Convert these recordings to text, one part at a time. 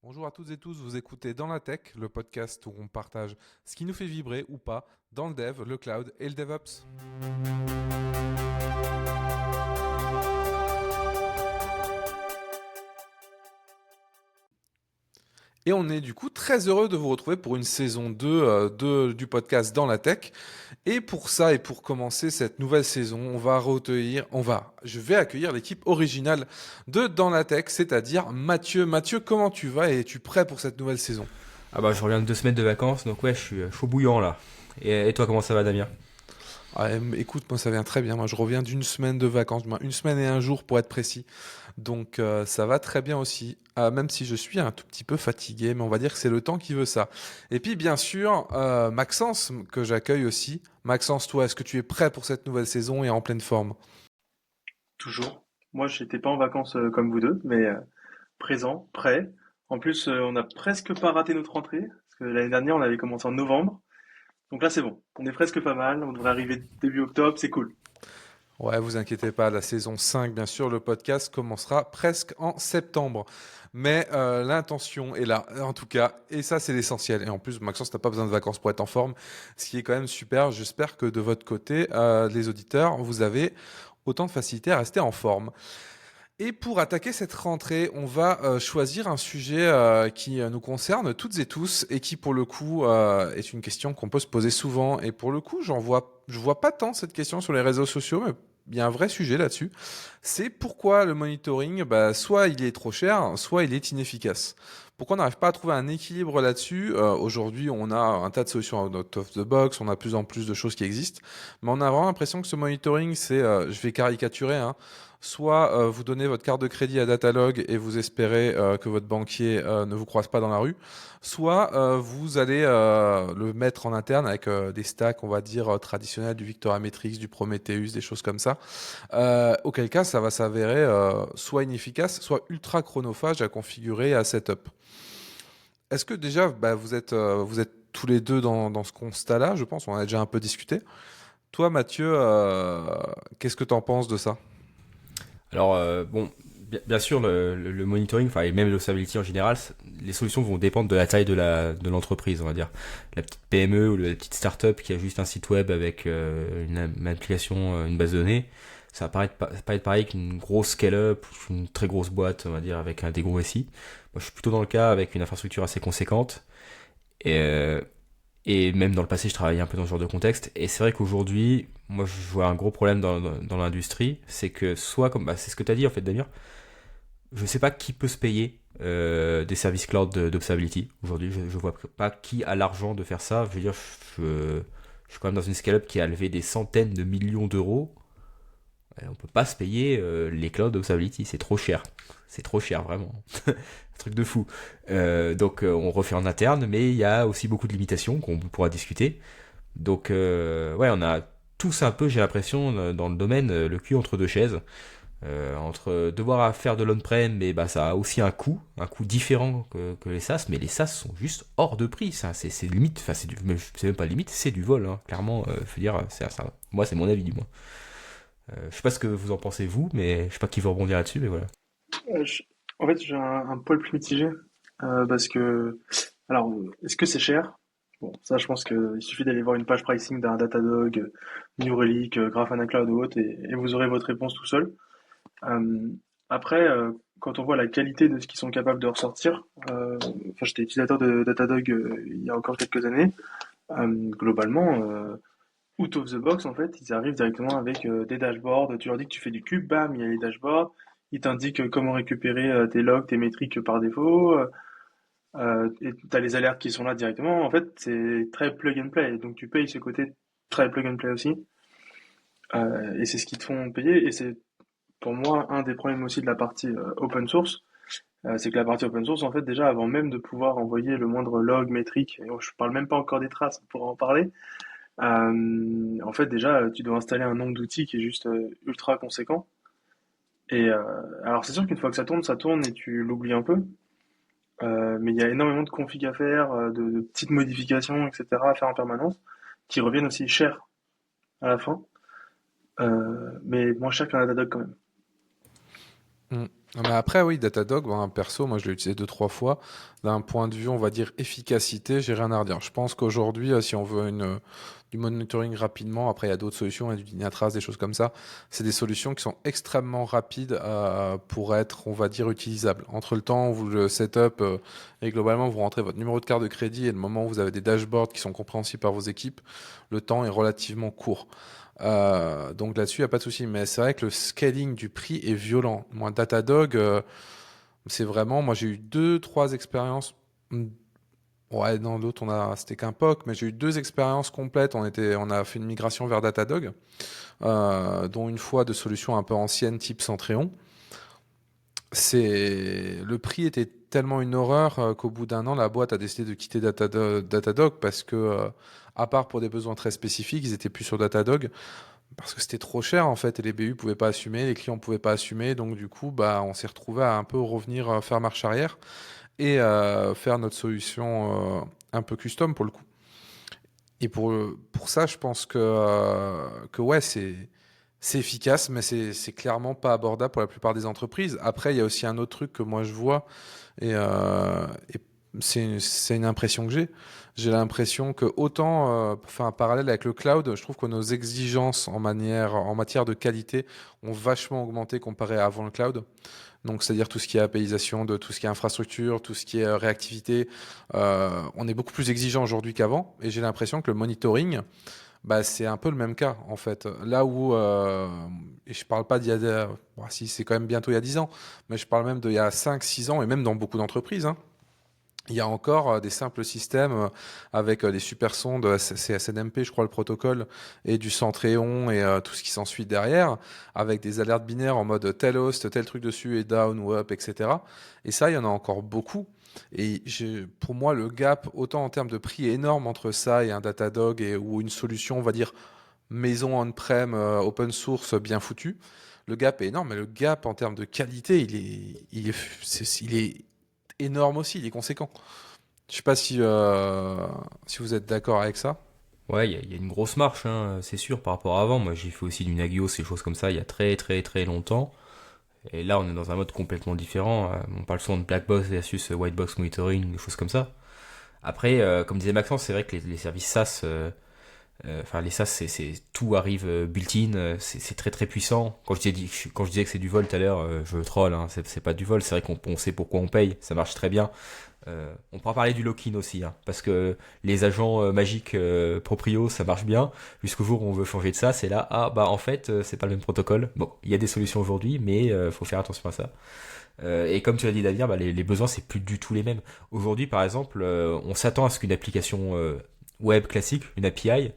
Bonjour à toutes et tous, vous écoutez Dans la Tech, le podcast où on partage ce qui nous fait vibrer ou pas dans le dev, le cloud et le DevOps. Et on est du coup très heureux de vous retrouver pour une saison 2 du podcast Dans la Tech. Et pour ça et pour commencer cette nouvelle saison, je vais accueillir l'équipe originale de Dans la Tech, c'est-à-dire Mathieu. Mathieu, comment tu vas et es-tu prêt pour cette nouvelle saison? Ah bah je reviens de 2 semaines de vacances, donc ouais, je suis chaud bouillant là. Et toi, comment ça va, Damien? Écoute, moi ça vient très bien. Moi je reviens d'une semaine de vacances, une semaine et un jour pour être précis. Donc ça va très bien aussi. Même si je suis un tout petit peu fatigué, mais on va dire que c'est le temps qui veut ça. Et puis bien sûr, Maxence que j'accueille aussi. Maxence, toi, est-ce que tu es prêt pour cette nouvelle saison et en pleine forme? Toujours. Moi, j'étais pas en vacances comme vous deux, mais présent, prêt. En plus, on n'a presque pas raté notre rentrée, parce que l'année dernière, on avait commencé en novembre. Donc là, c'est bon. On est presque pas mal. On devrait arriver début octobre, c'est cool. Ouais, vous inquiétez pas, la saison 5, bien sûr, le podcast commencera presque en septembre. Mais l'intention est là, en tout cas, et ça c'est l'essentiel. Et en plus, Maxence, t'as pas besoin de vacances pour être en forme, ce qui est quand même super. J'espère que de votre côté, les auditeurs, vous avez autant de facilité à rester en forme. Et pour attaquer cette rentrée, on va choisir un sujet qui nous concerne toutes et tous et qui, pour le coup, est une question qu'on peut se poser souvent. Et pour le coup, je vois pas tant cette question sur les réseaux sociaux, mais il y a un vrai sujet là-dessus. C'est pourquoi le monitoring, soit il est trop cher, soit il est inefficace. Pourquoi on n'arrive pas à trouver un équilibre là-dessus? Aujourd'hui, on a un tas de solutions out of the box, on a de plus en plus de choses qui existent, mais on a vraiment l'impression que ce monitoring, je vais caricaturer, hein, soit vous donnez votre carte de crédit à Datalog et vous espérez que votre banquier ne vous croise pas dans la rue, soit vous allez le mettre en interne avec des stacks, on va dire, traditionnels, du Victoria Matrix, du Prometheus, des choses comme ça. Auquel cas, ça va s'avérer soit inefficace, soit ultra chronophage à configurer et à setup. Est-ce que déjà, vous êtes tous les deux dans ce constat-là, je pense, on en a déjà un peu discuté. Toi, Mathieu, qu'est-ce que tu en penses de ça? Alors bon, bien sûr, le monitoring, enfin et même l'observability en général, les solutions vont dépendre de la taille de l'entreprise, on va dire. La petite PME ou la petite startup qui a juste un site web avec une application, une base de données, ça va pas être pareil qu'une grosse scale-up, une très grosse boîte, on va dire, avec des gros SI. Moi, je suis plutôt dans le cas avec une infrastructure assez conséquente. Et, euh, Et même dans le passé, je travaillais un peu dans ce genre de contexte. Et c'est vrai qu'aujourd'hui, moi, je vois un gros problème dans l'industrie. C'est que soit, comme c'est ce que tu as dit en fait, Damien, je sais pas qui peut se payer des services cloud d'observability. Aujourd'hui, je vois pas qui a l'argent de faire ça. Je veux dire, je suis quand même dans une scale-up qui a levé des centaines de millions d'euros. On peut pas se payer les clouds d'observability. C'est trop cher. C'est trop cher, vraiment. Un truc de fou. Donc on refait en interne, mais il y a aussi beaucoup de limitations qu'on pourra discuter. Donc ouais, on a tous un peu, j'ai l'impression, dans le domaine, le cul entre deux chaises. Entre devoir faire de l'on-prem, mais bah ça a aussi un coût différent que les SaaS, mais les SaaS sont juste hors de prix. Ça, c'est limite, enfin c'est même pas limite, c'est du vol, hein. Clairement. Faut dire, moi c'est mon avis du moins. Je sais pas ce que vous en pensez vous, mais je sais pas qui veut rebondir là-dessus, mais voilà. Euh, je- En fait, j'ai un poil plus mitigé parce que, alors, est-ce que c'est cher? Bon, ça, je pense qu'il suffit d'aller voir une page pricing d'un Datadog, New Relic, Grafana Cloud ou autre, et vous aurez votre réponse tout seul. Euh, Après, quand on voit la qualité de ce qu'ils sont capables de ressortir, enfin, j'étais utilisateur de Datadog il y a encore quelques années. Globalement, out of the box, en fait, ils arrivent directement avec des dashboards. Tu leur dis que tu fais du cube, bam, il y a les dashboards. Ils t'indiquent comment récupérer tes logs, tes métriques par défaut. Et tu as les alertes qui sont là directement. En fait, c'est très plug and play. Donc, tu payes ce côté très plug and play aussi. Et c'est ce qu'ils te font payer. Et c'est pour moi un des problèmes aussi de la partie open source. C'est que la partie open source, en fait, déjà, avant même de pouvoir envoyer le moindre log métrique, et je parle même pas encore des traces, on pourra en parler. En fait, déjà, tu dois installer un nombre d'outils qui est juste ultra conséquent. Et alors, c'est sûr qu'une fois que ça tourne et tu l'oublies un peu. Mais il y a énormément de config à faire, de petites modifications, etc. à faire en permanence, qui reviennent aussi cher à la fin, mais moins cher qu'un Datadog quand même. Mm. Ah, mais après, oui, Datadog, ben, perso, moi je l'ai utilisé deux, trois fois. D'un point de vue, on va dire, efficacité, j'ai rien à redire. Je pense qu'aujourd'hui, si on veut du monitoring rapidement, après il y a d'autres solutions, il y a du Dynatrace, des choses comme ça. C'est des solutions qui sont extrêmement rapides pour être, on va dire, utilisables. Entre le temps où vous le setup et globalement vous rentrez votre numéro de carte de crédit et le moment où vous avez des dashboards qui sont compréhensibles par vos équipes, le temps est relativement court. Donc là-dessus, il n'y a pas de souci. Mais c'est vrai que le scaling du prix est violent. Moi, Datadog, c'est vraiment. Moi, j'ai eu deux, trois expériences. Ouais, dans l'autre, c'était qu'un POC, mais j'ai eu deux expériences complètes. On a fait une migration vers Datadog, dont une fois de solutions un peu anciennes, type Centréon. Le prix était tellement une horreur qu'au bout d'un an, la boîte a décidé de quitter Datadog parce que, à part pour des besoins très spécifiques, ils étaient plus sur Datadog. Parce que c'était trop cher en fait et les BU pouvaient pas assumer, les clients pouvaient pas assumer, donc du coup bah on s'est retrouvé à un peu revenir faire marche arrière et faire notre solution un peu custom pour le coup. Et pour ça je pense que ouais c'est efficace mais c'est clairement pas abordable pour la plupart des entreprises. Après il y a aussi un autre truc que moi je vois et c'est une impression que j'ai. J'ai l'impression que autant, pour faire un parallèle avec le cloud, je trouve que nos exigences en matière de qualité ont vachement augmenté comparé à avant le cloud. Donc, c'est-à-dire tout ce qui est apaisation de tout ce qui est infrastructure, tout ce qui est réactivité. On est beaucoup plus exigeant aujourd'hui qu'avant. Et j'ai l'impression que le monitoring, bah, c'est un peu le même cas, en fait. Là où, et je parle pas bon, si c'est quand même bientôt il y a 10 ans, mais je parle même d'il y a 5, 6 ans, et même dans beaucoup d'entreprises, hein. Il y a encore des simples systèmes avec des super sondes, c'est SNMP, je crois, le protocole, et du Centréon et tout ce qui s'ensuit derrière, avec des alertes binaires en mode tel host, tel truc dessus est down ou up, etc. Et ça, il y en a encore beaucoup. Et pour moi, le gap, autant en termes de prix, est énorme entre ça et un Datadog ou une solution, on va dire, maison on-prem, open source, bien foutu. Le gap est énorme, mais le gap en termes de qualité, il est énorme aussi, il est conséquent. Je sais pas si vous êtes d'accord avec ça. Ouais, il y a une grosse marche, hein, c'est sûr, par rapport à avant. Moi, j'ai fait aussi du Nagios et choses comme ça il y a très très très longtemps. Et là, on est dans un mode complètement différent. On parle souvent de black box versus white box monitoring, des choses comme ça. Après, comme disait Maxence, c'est vrai que les services SaaS, enfin les SaaS, tout arrive built-in, c'est très très puissant. Quand je disais que c'est du vol tout à l'heure, je troll, hein, c'est pas du vol. C'est vrai qu'on sait pourquoi on paye, ça marche très bien. On pourra parler du lock-in aussi, hein, parce que les agents magiques proprio, ça marche bien, jusqu'au jour où on veut changer de ça, c'est là, ah bah en fait, c'est pas le même protocole. Bon, il y a des solutions aujourd'hui, mais faut faire attention à ça. Et comme tu l'as dit Damien, bah, les besoins c'est plus du tout les mêmes. Aujourd'hui par exemple, on s'attend à ce qu'une application web classique, une API,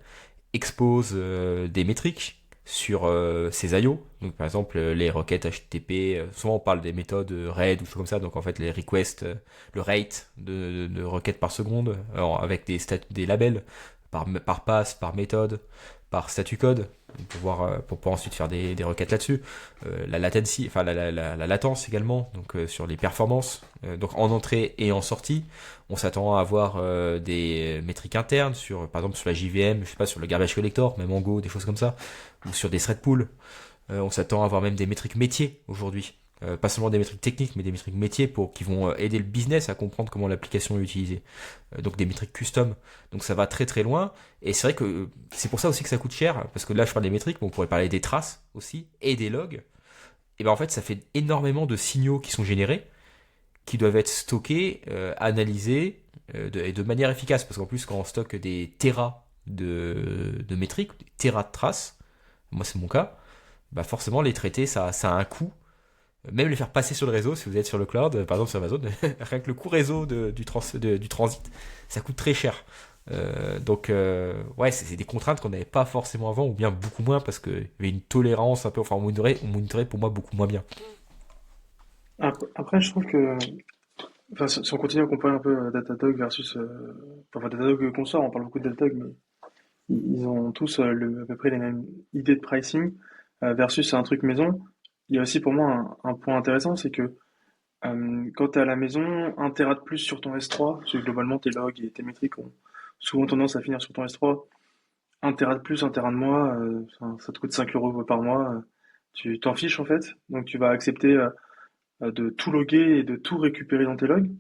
expose des métriques sur ces IO. Donc par exemple les requêtes HTTP, souvent on parle des méthodes RAID ou choses comme ça, donc en fait les requests, le rate de requêtes par seconde, alors avec des labels par pass, par méthode, par statut code, pour pouvoir ensuite faire des requêtes là-dessus. La latency, enfin la latence également, donc sur les performances, donc en entrée et en sortie. On s'attend à avoir des métriques internes sur, par exemple sur la JVM, je sais pas, sur le garbage collector, même en Go, des choses comme ça, ou sur des thread pools. On s'attend à avoir même des métriques métiers aujourd'hui. Pas seulement des métriques techniques, mais des métriques métiers qui vont aider le business à comprendre comment l'application est utilisée. Donc des métriques custom. Donc ça va très très loin. Et c'est vrai que c'est pour ça aussi que ça coûte cher, parce que là je parle des métriques, mais on pourrait parler des traces aussi, et des logs. Et ben en fait ça fait énormément de signaux qui sont générés, qui doivent être stockés, analysés, et de manière efficace. Parce qu'en plus quand on stocke des terras de métriques, des terras de traces, moi c'est mon cas, bah forcément les traiter ça a un coût. Même les faire passer sur le réseau, si vous êtes sur le cloud, par exemple sur Amazon, rien que le coût réseau du transit, ça coûte très cher. Ouais, c'est des contraintes qu'on n'avait pas forcément avant, ou bien beaucoup moins, parce qu'il y avait une tolérance un peu, enfin on monitorait pour moi beaucoup moins bien. Après, je trouve que, enfin, si on continue à comparer un peu Datadog versus, enfin, Datadog qu'on sort, on parle beaucoup de Datadog, mais ils ont tous à peu près les mêmes idées de pricing versus un truc maison. Il y a aussi pour moi un point intéressant, c'est que quand tu es à la maison, un Tera de plus sur ton S3, parce que globalement tes logs et tes métriques ont souvent tendance à finir sur ton S3, un Tera de plus, un Tera de moins, ça te coûte 5 € par mois, tu t'en fiches en fait, donc tu vas accepter de tout loguer et de tout récupérer dans tes logs,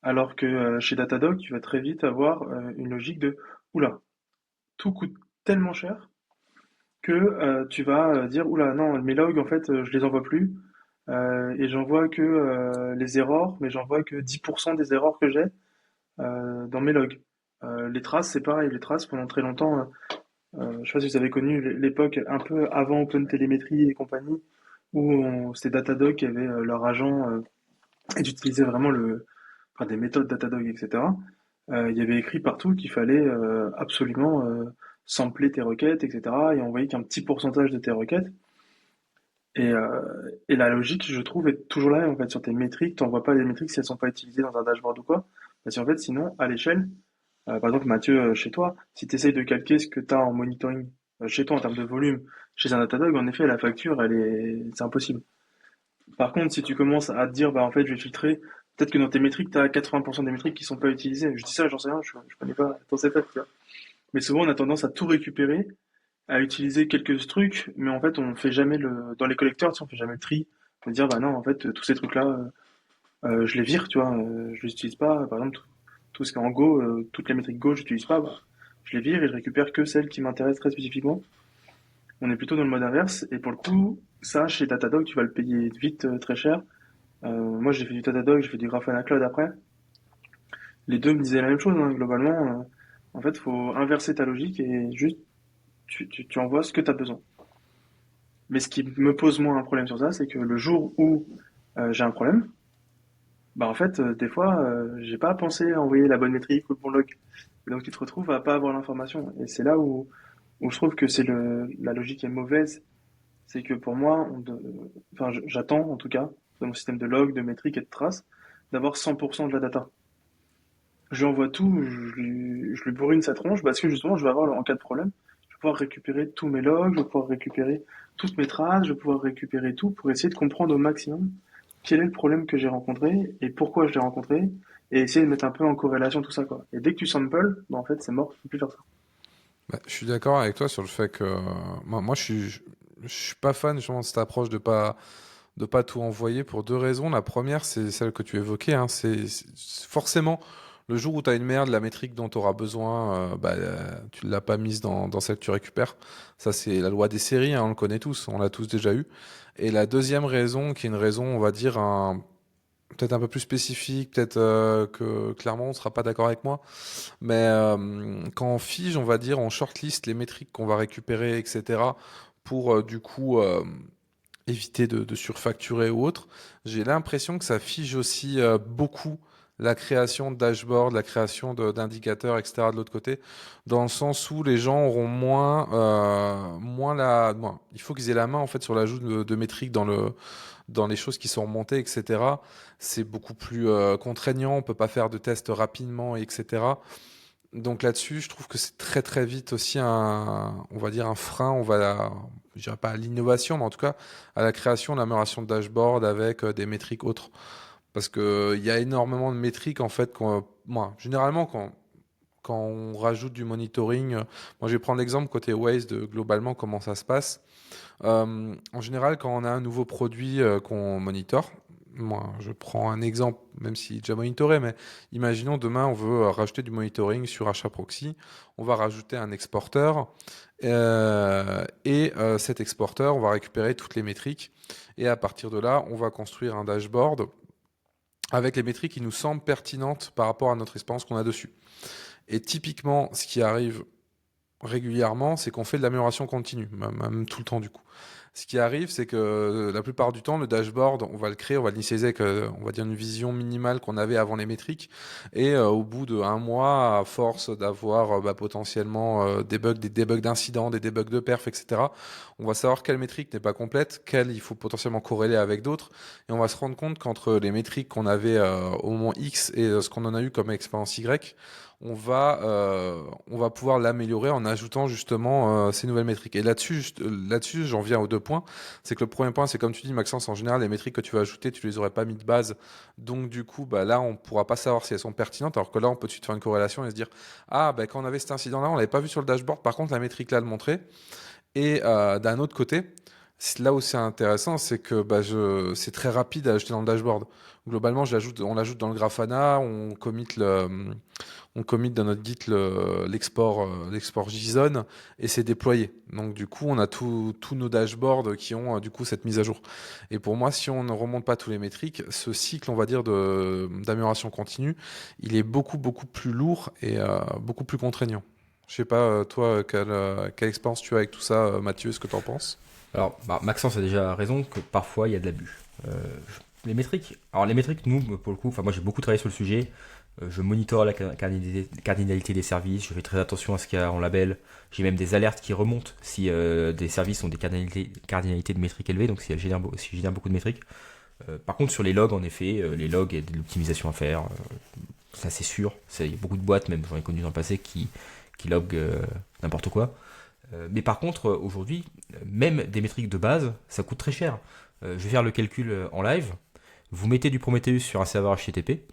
alors que chez Datadog, tu vas très vite avoir une logique de oula, tout coûte tellement cher que tu vas dire oula, non, mes logs, en fait, je les envoie plus et j'envoie que les erreurs, mais j'envoie que 10% des erreurs que j'ai dans mes logs. Les traces, c'est pareil, les traces pendant très longtemps. Je sais pas si vous avez connu l'époque un peu avant OpenTelemetry et compagnie, où c'était Datadog qui avait leur agent et d'utiliser vraiment enfin, des méthodes Datadog, etc. Il y avait écrit partout qu'il fallait absolument sampler tes requêtes, etc. et envoyer qu'un petit pourcentage de tes requêtes. Et la logique, je trouve, est toujours la même en fait sur tes métriques. Tu n'envoies pas les métriques si elles sont pas utilisées dans un dashboard ou quoi. Parce qu'en fait, sinon, à l'échelle, par exemple, Mathieu, chez toi, si tu essayes de calquer ce que tu as en monitoring chez toi en termes de volume, chez un Datadog, en effet, la facture, c'est impossible. Par contre, si tu commences à te dire, bah, en fait, je vais filtrer, peut-être que dans tes métriques, tu as 80% des métriques qui sont pas utilisées. Je dis ça, j'en sais rien, je connais pas ton setup, tu vois. Mais souvent, on a tendance à tout récupérer, à utiliser quelques trucs, mais en fait, on fait jamais dans les collecteurs, tu sais, on fait jamais le tri. On va dire, bah non, en fait, tous ces trucs-là, je les vire, tu vois, je les utilise pas. Par exemple, tout ce qui est en Go, toutes les métriques Go, j'utilise pas, bah, je les vire et je récupère que celles qui m'intéressent très spécifiquement. On est plutôt dans le mode inverse, et pour le coup, ça, chez Datadog, tu vas le payer vite très cher. Moi, j'ai fait du Datadog, j'ai fait du Grafana Cloud après. Les deux me disaient la même chose, hein, globalement. En fait, faut inverser ta logique et juste, tu envoies ce que tu as besoin. Mais ce qui me pose moins un problème sur ça, c'est que le jour où j'ai un problème, bah en fait, des fois, j'ai pas pensé à envoyer la bonne métrique ou le bon log. Et donc tu te retrouves à pas avoir l'information. Et c'est là où je trouve que la logique est mauvaise. C'est que pour moi, enfin, j'attends en tout cas, dans mon système de log, de métriques et de traces, d'avoir 100% de la data. Je lui envoie tout, je lui bourrine sa tronche parce que justement, je vais avoir, en cas de problème, je vais pouvoir récupérer tous mes logs, je vais pouvoir récupérer toutes mes traces, je vais pouvoir récupérer tout pour essayer de comprendre au maximum quel est le problème que j'ai rencontré et pourquoi je l'ai rencontré et essayer de mettre un peu en corrélation tout ça, quoi. Et dès que tu samples, bah, en fait, c'est mort, tu peux plus faire ça. Bah, je suis d'accord avec toi sur le fait que moi je suis pas fan justement de cette approche de pas tout envoyer pour deux raisons. La première, c'est celle que tu évoquais, hein, c'est forcément le jour où tu as une merde, la métrique dont tu auras besoin, tu l'as pas mise dans celle que tu récupères. Ça, c'est la loi des séries, hein, on le connaît tous, on l'a tous déjà eu. Et la deuxième raison, qui est une raison, on va dire, peut-être un peu plus spécifique, peut-être que clairement on sera pas d'accord avec moi, mais quand on fige, on va dire, on shortlist les métriques qu'on va récupérer, etc., pour du coup éviter de surfacturer ou autre, j'ai l'impression que ça fige aussi beaucoup la création de dashboards, la création d'indicateurs, etc. de l'autre côté, dans le sens où les gens auront il faut qu'ils aient la main en fait sur l'ajout de métriques dans les choses qui sont remontées, etc. C'est beaucoup plus contraignant, on peut pas faire de tests rapidement, etc. Donc là-dessus, je trouve que c'est très très vite aussi on va dire un frein, je dirais pas à l'innovation, mais en tout cas à la création, l'amélioration de dashboard avec des métriques autres. Parce que il y a énormément de métriques en fait. Moi, généralement, quand on rajoute du monitoring, moi je vais prendre l'exemple côté Waze de globalement comment ça se passe. En général, quand on a un nouveau produit qu'on monitore, moi je prends un exemple, même s'il est déjà monitoré, mais imaginons demain on veut rajouter du monitoring sur HAProxy, on va rajouter un exporteur et cet exporteur, on va récupérer toutes les métriques et à partir de là, on va construire un dashboard avec les métriques qui nous semblent pertinentes par rapport à notre expérience qu'on a dessus. Et typiquement, ce qui arrive régulièrement, c'est qu'on fait de l'amélioration continue, même tout le temps du coup. Ce qui arrive, c'est que la plupart du temps, le dashboard, on va le créer, on va l'initialiser avec, on va dire, une vision minimale qu'on avait avant les métriques. Et au bout d'un mois, à force d'avoir potentiellement des bugs d'incidents, des debugs de perf, etc., on va savoir quelle métrique n'est pas complète, quelle il faut potentiellement corréler avec d'autres. Et on va se rendre compte qu'entre les métriques qu'on avait au moment X et ce qu'on en a eu comme expérience Y, on va pouvoir l'améliorer en ajoutant justement ces nouvelles métriques. Et là-dessus, j'en viens aux deux points. C'est que le premier point, c'est comme tu dis, Maxence, en général, les métriques que tu vas ajouter, tu les aurais pas mis de base. Donc du coup, là, on pourra pas savoir si elles sont pertinentes. Alors que là, on peut tout de suite faire une corrélation et se dire, ah, quand on avait cet incident-là, on l'avait pas vu sur le dashboard. Par contre, la métrique là le montrait. Et d'un autre côté, Là où c'est intéressant, c'est que c'est très rapide à ajouter dans le dashboard. Globalement, on l'ajoute dans le Grafana, on commit dans notre Git l'export JSON et c'est déployé. Donc du coup, on a tous nos dashboards qui ont du coup cette mise à jour. Et pour moi, si on ne remonte pas tous les métriques, ce cycle, on va dire, d'amélioration continue, il est beaucoup plus lourd et beaucoup plus contraignant. Je sais pas, toi, quelle expérience tu as avec tout ça, Mathieu, ce que tu en penses? Alors, Maxence a déjà raison que parfois il y a de l'abus. Les métriques, nous, pour le coup, enfin moi j'ai beaucoup travaillé sur le sujet. Je monitore la cardinalité des services, je fais très attention à ce qu'il y a en label. J'ai même des alertes qui remontent si des services ont des cardinalités de métriques élevées, donc si elles si génèrent beaucoup de métriques. Par contre, sur les logs, en effet, les logs, il y a de l'optimisation à faire. Ça, c'est sûr. Il y a beaucoup de boîtes, même j'en ai connu dans le passé, qui loguent n'importe quoi. Mais par contre, aujourd'hui, même des métriques de base, ça coûte très cher. Je vais faire le calcul en live. Vous mettez du Prometheus sur un serveur HTTP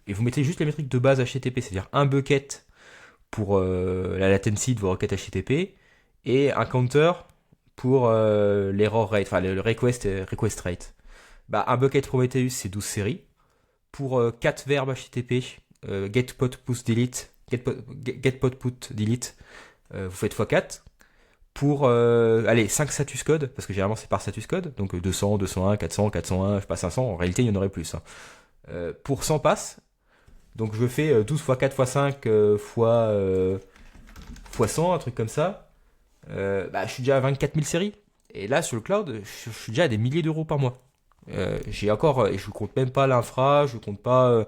et vous mettez juste les métriques de base HTTP, c'est-à-dire un bucket pour la latency de vos requêtes HTTP et un counter pour l'error rate, enfin le request rate. Un bucket Prometheus, c'est 12 séries. Pour 4 verbes HTTP, get pot put delete, get pot put delete, vous faites x4. Pour 5 status code, parce que généralement c'est par status code, donc 200, 201, 400, 401, je sais pas 500, en réalité il y en aurait plus. Hein. Pour 100 passes, donc je fais 12 x 4 x 5 x 100, un truc comme ça. Je suis déjà à 24 000 séries. Et là sur le cloud, je suis déjà à des milliers d'euros par mois. J'ai encore, et je compte même pas l'infra, je compte pas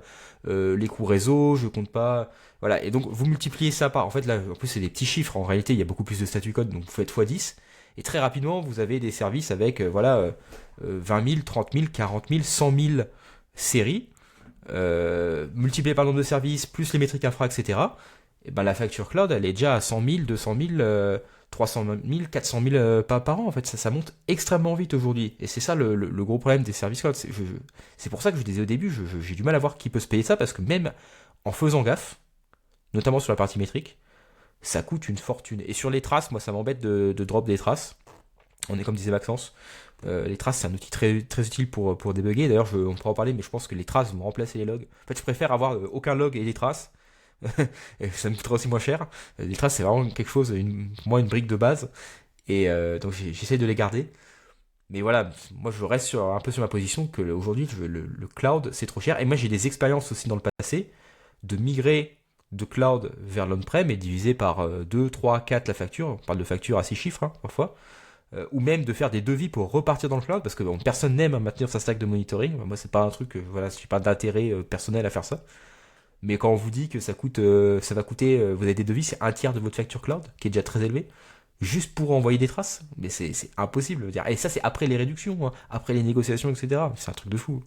les coûts réseau, je compte pas. Voilà, et donc vous multipliez ça par. En fait, là, en plus, c'est des petits chiffres. En réalité, il y a beaucoup plus de statut code, donc vous faites x10. Et très rapidement, vous avez des services avec 20 000, 30 000, 40 000, 100 000 séries, multiplié par le nombre de services, plus les métriques infra, etc. Et ben, la facture cloud, elle est déjà à 100 000, 200 000, 300 000, 400 000 par an. En fait, ça monte extrêmement vite aujourd'hui. Et c'est ça le gros problème des services cloud. C'est pour ça que je disais au début, j'ai du mal à voir qui peut se payer ça, parce que même en faisant gaffe, notamment sur la partie métrique, ça coûte une fortune. Et sur les traces, moi ça m'embête de drop des traces. On est comme disait Maxence, les traces c'est un outil très, très utile pour débugger. D'ailleurs on pourra en parler, mais je pense que les traces vont remplacer les logs. En fait je préfère avoir aucun log et les traces. Et ça me coûtera aussi moins cher. Les traces c'est vraiment quelque chose, pour moi une brique de base. Et donc j'essaie de les garder. Mais voilà, moi je reste un peu sur ma position que aujourd'hui le cloud c'est trop cher. Et moi j'ai des expériences aussi dans le passé de migrer de cloud vers l'on-prem et diviser par 2, 3, 4 la facture. On parle de facture à 6 chiffres parfois. Ou même de faire des devis pour repartir dans le cloud, parce que personne n'aime maintenir sa stack de monitoring. Moi c'est pas un truc, je suis pas d'intérêt personnel à faire ça. Mais quand on vous dit que ça va coûter, vous avez des devis, c'est un tiers de votre facture cloud, qui est déjà très élevé, juste pour envoyer des traces, mais c'est impossible. Et ça c'est après les réductions, hein, après les négociations, etc. C'est un truc de fou.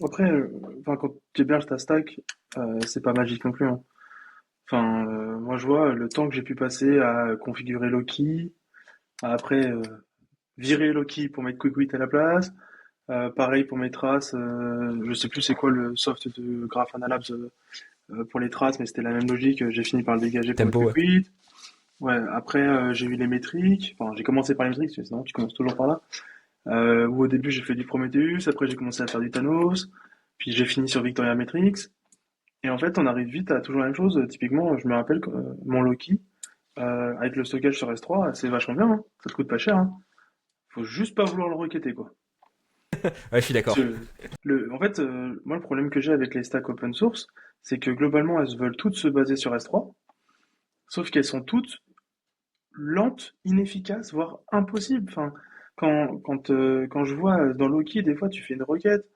Après, quand tu héberges ta stack, c'est pas magique non plus, hein. Enfin, moi je vois le temps que j'ai pu passer à configurer Loki, à après virer Loki pour mettre QuickWit à la place. Pareil pour mes traces, je sais plus c'est quoi le soft de Grafana Labs pour les traces, mais c'était la même logique. J'ai fini par le dégager pour mettre Tempo, ouais. QuickWit. Ouais, après j'ai eu les métriques. Enfin, j'ai commencé par les métriques, sinon tu commences toujours par là. Où au début j'ai fait du Prometheus, après j'ai commencé à faire du Thanos, puis j'ai fini sur Victoria Metrics. Et en fait, on arrive vite à toujours la même chose. Typiquement, je me rappelle que mon Loki, avec le stockage sur S3, c'est vachement bien, hein. Ça te coûte pas cher, hein. Faut juste pas vouloir le requêter, quoi. Ouais, je suis d'accord. En fait, moi, le problème que j'ai avec les stacks open source, c'est que globalement, elles veulent toutes se baser sur S3, sauf qu'elles sont toutes lentes, inefficaces, voire impossibles. Enfin, quand je vois dans Loki, des fois, tu fais une requête,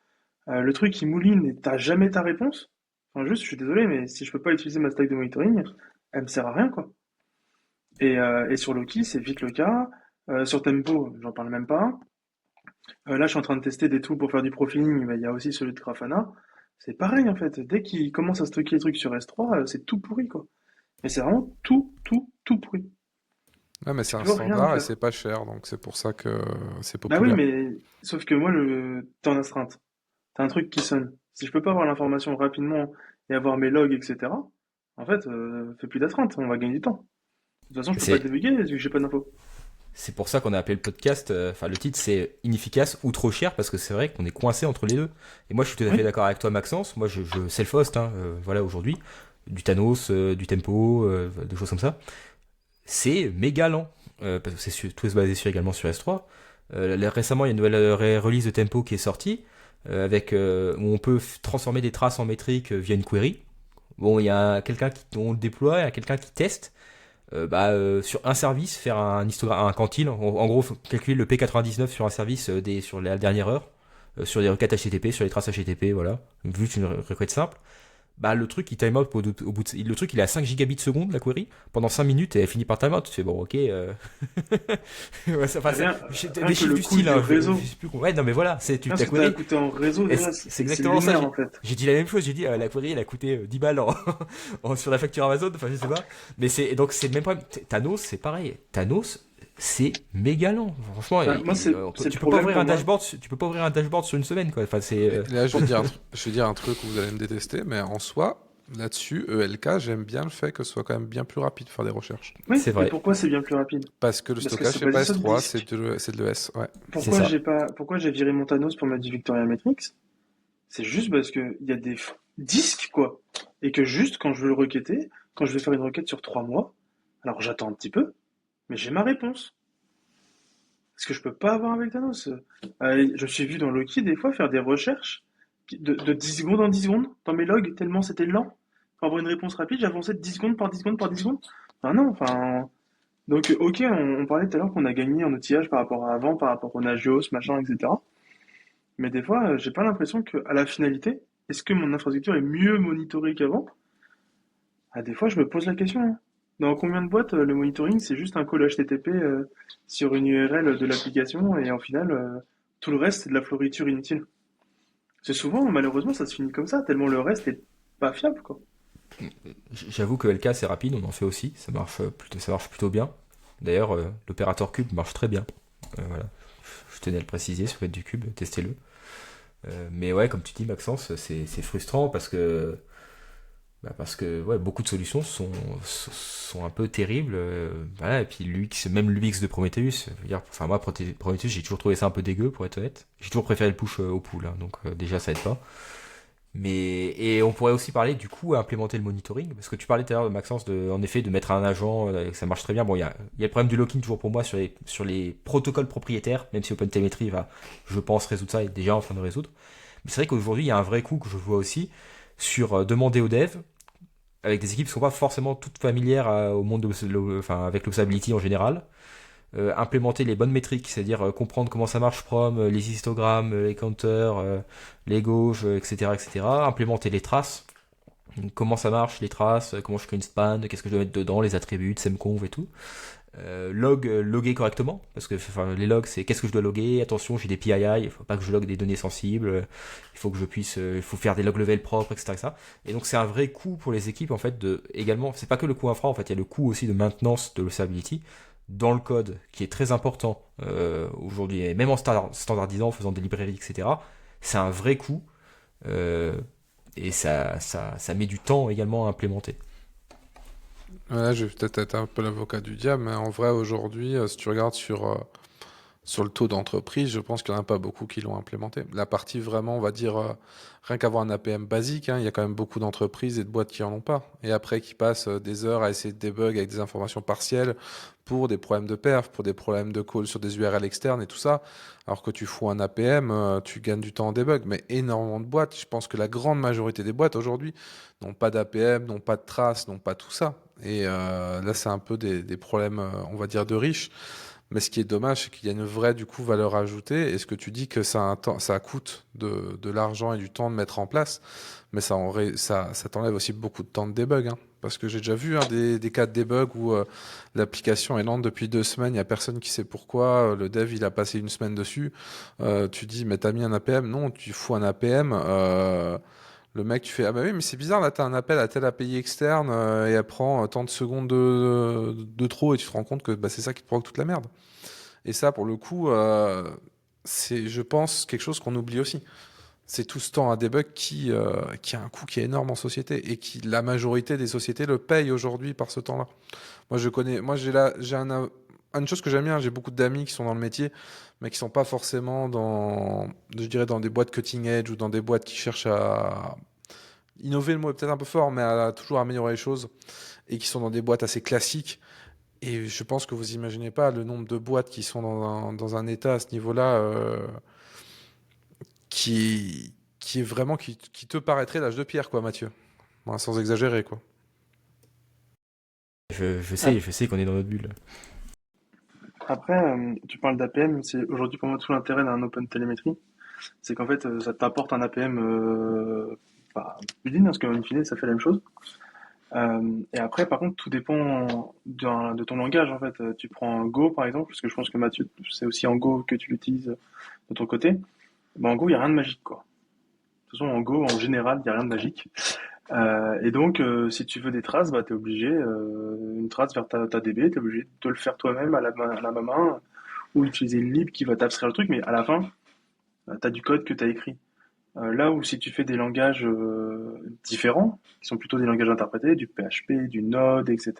le truc il mouline et t'as jamais ta réponse. Enfin, juste, je suis désolé, mais si je peux pas utiliser ma stack de monitoring, elle me sert à rien, quoi. Et sur Loki, c'est vite le cas. Sur Tempo, j'en parle même pas. Là, je suis en train de tester des tools pour faire du profiling, mais il y a aussi celui de Grafana. C'est pareil, en fait. Dès qu'ils commencent à stocker les trucs sur S3, c'est tout pourri, quoi. Mais c'est vraiment tout pourri. Ouais, mais Tu c'est un peux rien y standard et faire. c'est pas cher, donc c'est pour ça que c'est Bah oui, populaire. mais sauf que moi, t'es en astreinte. T'as un truc qui sonne. Si je peux pas avoir l'information rapidement et avoir mes logs, etc., en fait, fais plus d'astreinte, on va gagner du temps. De toute façon, je peux pas C'est débugger vu que j'ai pas d'infos. C'est pour ça qu'on a appelé le podcast, enfin le titre c'est inefficace ou trop cher, parce que c'est vrai qu'on est coincé entre les deux. Et moi je suis tout à fait Oui. d'accord avec toi Maxence, moi je self-host, voilà aujourd'hui, du Thanos, du tempo, des choses comme ça. C'est méga lent, parce que tout est basé également sur S3. Récemment il y a une nouvelle release de tempo qui est sortie, où on peut transformer des traces en métriques via une query. Bon, il y a quelqu'un on le déploie, il y a quelqu'un qui teste. Sur un service, faire un histogramme, un quantile, en gros, calculer le P99 sur un service sur la dernière heure, sur les requêtes HTTP, sur les traces HTTP, voilà, vu que c'est une requête simple. Le truc il time out au bout de, le truc il est à 5 gigabits seconde la query pendant 5 minutes et elle finit par time out. Tu fais bon, ok, ouais, Rien des que chiffres le du coût style, du réseau. je sais plus ouais, non mais voilà, Rien ta ce que t'as query. coûté en réseau, Et déjà, c'est c'est exactement ça. lunaire, en fait. J'ai dit la même chose. J'ai dit la query, elle a coûté 10 balles sur la facture Amazon. Enfin, je sais pas. Mais c'est le même problème. Thanos, c'est pareil. Thanos, c'est méga lent. Franchement, Bah, moi, c'est le tu peux pas problème ouvrir pour un moi. dashboard. Tu peux pas ouvrir un dashboard sur une semaine, quoi. Enfin, Et là, je vais dire un truc où vous allez me détester, mais en soi, là-dessus, ELK, j'aime bien le fait que ce soit quand même bien plus rapide de faire des recherches. Oui, c'est et vrai. pourquoi c'est bien plus rapide? Parce que le Parce que stockage, c'est c'est basé pas sur le S3, disque. c'est de l'ES, ouais. C'est ça. Pourquoi j'ai viré mon Thanos pour mettre du Victoria Matrix? C'est juste parce que il y a des disques, quoi. Et que juste quand je veux le requêter, quand je vais faire une requête sur 3 mois, alors j'attends un petit peu, mais j'ai ma réponse. Ce que je peux pas avoir avec Thanos. Je me suis vu dans Loki des fois faire des recherches de 10 secondes en 10 secondes dans mes logs, tellement c'était lent. Pour avoir une réponse rapide, j'avançais de 10 secondes par 10 secondes par 10 secondes. Enfin non, enfin. Donc ok, on parlait tout à l'heure qu'on a gagné en outillage par rapport à avant, par rapport au Nagios, machin, etc. Mais des fois, j'ai pas l'impression qu'à la finalité, est-ce que mon infrastructure est mieux monitorée qu'avant? Ah, des fois, je me pose la question, hein. Dans combien de boîtes le monitoring, c'est juste un call HTTP sur une URL de l'application et en final, tout le reste, c'est de la floriture inutile. C'est souvent, malheureusement, ça se finit comme ça, tellement le reste est pas fiable, quoi. J'avoue que LK c'est rapide. On en fait aussi. Ça marche plutôt bien. D'ailleurs, l'opérateur cube marche très bien. Voilà. Je tenais à le préciser. Si vous faites du cube, testez-le. Mais ouais, comme tu dis, Maxence, c'est frustrant parce que ouais, beaucoup de solutions sont un peu terribles. Voilà, et puis même l'UX de Prometheus, je veux dire, enfin moi Prometheus, j'ai toujours trouvé ça un peu dégueu pour être honnête. J'ai toujours préféré le push au pull, hein, donc déjà ça aide pas. Et on pourrait aussi parler du coup à implémenter le monitoring, parce que tu parlais tout à l'heure, Maxence, en effet, de mettre un agent, ça marche très bien. Bon, il y a le problème du locking toujours pour moi sur les protocoles propriétaires, même si OpenTelemetry va, je pense, résoudre ça, et est déjà en train de résoudre. Mais c'est vrai qu'aujourd'hui, il y a un vrai coup que je vois aussi sur demander aux devs, avec des équipes qui sont pas forcément toutes familières au monde enfin, avec l'observability en général, implémenter les bonnes métriques, c'est-à-dire comprendre comment ça marche Prom, les histogrammes, les counters, les gauches, etc., etc. Implémenter les traces, comment ça marche les traces, comment je crée une span, qu'est-ce que je dois mettre dedans, les attributs, semconv et tout. Loguer correctement, parce que enfin, les logs, c'est qu'est-ce que je dois loguer, attention, j'ai des PII, il faut pas que je logue des données sensibles, il faut que je puisse, il faut faire des log level propres, etc., etc. Et donc c'est un vrai coût pour les équipes, en fait, également, c'est pas que le coût infra, en fait, il y a le coût aussi de maintenance de l'observability dans le code, qui est très important aujourd'hui, et même en standardisant, en faisant des librairies, etc., c'est un vrai coût, euh, et ça met du temps également à implémenter. Là, je vais peut-être être un peu l'avocat du diable, mais en vrai, aujourd'hui, si tu regardes sur le taux d'entreprise, je pense qu'il n'y en a pas beaucoup qui l'ont implémenté. La partie vraiment, on va dire, rien qu'avoir un APM basique, hein, il y a quand même beaucoup d'entreprises et de boîtes qui en ont pas. Et après, qui passent des heures à essayer de débug avec des informations partielles pour des problèmes de perf, pour des problèmes de call sur des URL externes et tout ça. Alors que tu fous un APM, tu gagnes du temps en debug. Mais énormément de boîtes, je pense que la grande majorité des boîtes aujourd'hui n'ont pas d'APM, n'ont pas de traces, n'ont pas tout ça. Et là, c'est un peu des problèmes, on va dire, de riches. Mais ce qui est dommage, c'est qu'il y a une vraie du coup valeur ajoutée. Et ce que tu dis que ça coûte de l'argent et du temps de mettre en place, mais ça t'enlève aussi beaucoup de temps de debug, hein. Parce que j'ai déjà vu, hein, des cas de debug où l'application est lente depuis 2 semaines, il n'y a personne qui sait pourquoi, le dev il a passé une semaine dessus. Tu dis, mais t'as mis un APM? Non, tu fous un APM. Le mec, tu fais, ah bah oui, mais c'est bizarre, là, t'as un appel à telle API externe et elle prend tant de secondes de trop et tu te rends compte que bah, c'est ça qui te provoque toute la merde. Et ça, pour le coup, c'est, je pense, quelque chose qu'on oublie aussi. C'est tout ce temps à debug qui a un coût qui est énorme en société et qui, la majorité des sociétés le payent aujourd'hui par ce temps-là. Moi, j'ai une chose que j'aime bien, j'ai beaucoup d'amis qui sont dans le métier, mais qui sont pas forcément je dirais, dans des boîtes cutting edge ou dans des boîtes qui cherchent à innover, le mot est peut-être un peu fort, mais à toujours améliorer les choses, et qui sont dans des boîtes assez classiques. Et je pense que vous imaginez pas le nombre de boîtes qui sont dans un état à ce niveau-là, qui est vraiment, qui te paraîtrait l'âge de pierre, quoi, Mathieu. Bon, sans exagérer, quoi. Je sais qu'on est dans notre bulle. Après, tu parles d'APM, c'est aujourd'hui pour moi tout l'intérêt d'un open télémétrie, c'est qu'en fait, ça t'apporte un APM, bah, built-in, parce qu'in fine, ça fait la même chose. Et après, par contre, tout dépend de ton langage, en fait. Tu prends un Go, par exemple, parce que je pense que Mathieu, c'est aussi en Go que tu l'utilises de ton côté. Ben, en Go, il n'y a rien de magique, quoi. De toute façon, en Go, en général, il n'y a rien de magique. Et donc, si tu veux des traces, bah, t'es obligé, une trace vers ta DB, t'es obligé de le faire toi-même à la main, ou utiliser une lib qui va t'abstraire le truc, mais à la fin, t'as du code que t'as écrit. Là où si tu fais des langages différents, qui sont plutôt des langages interprétés, du PHP, du Node, etc.,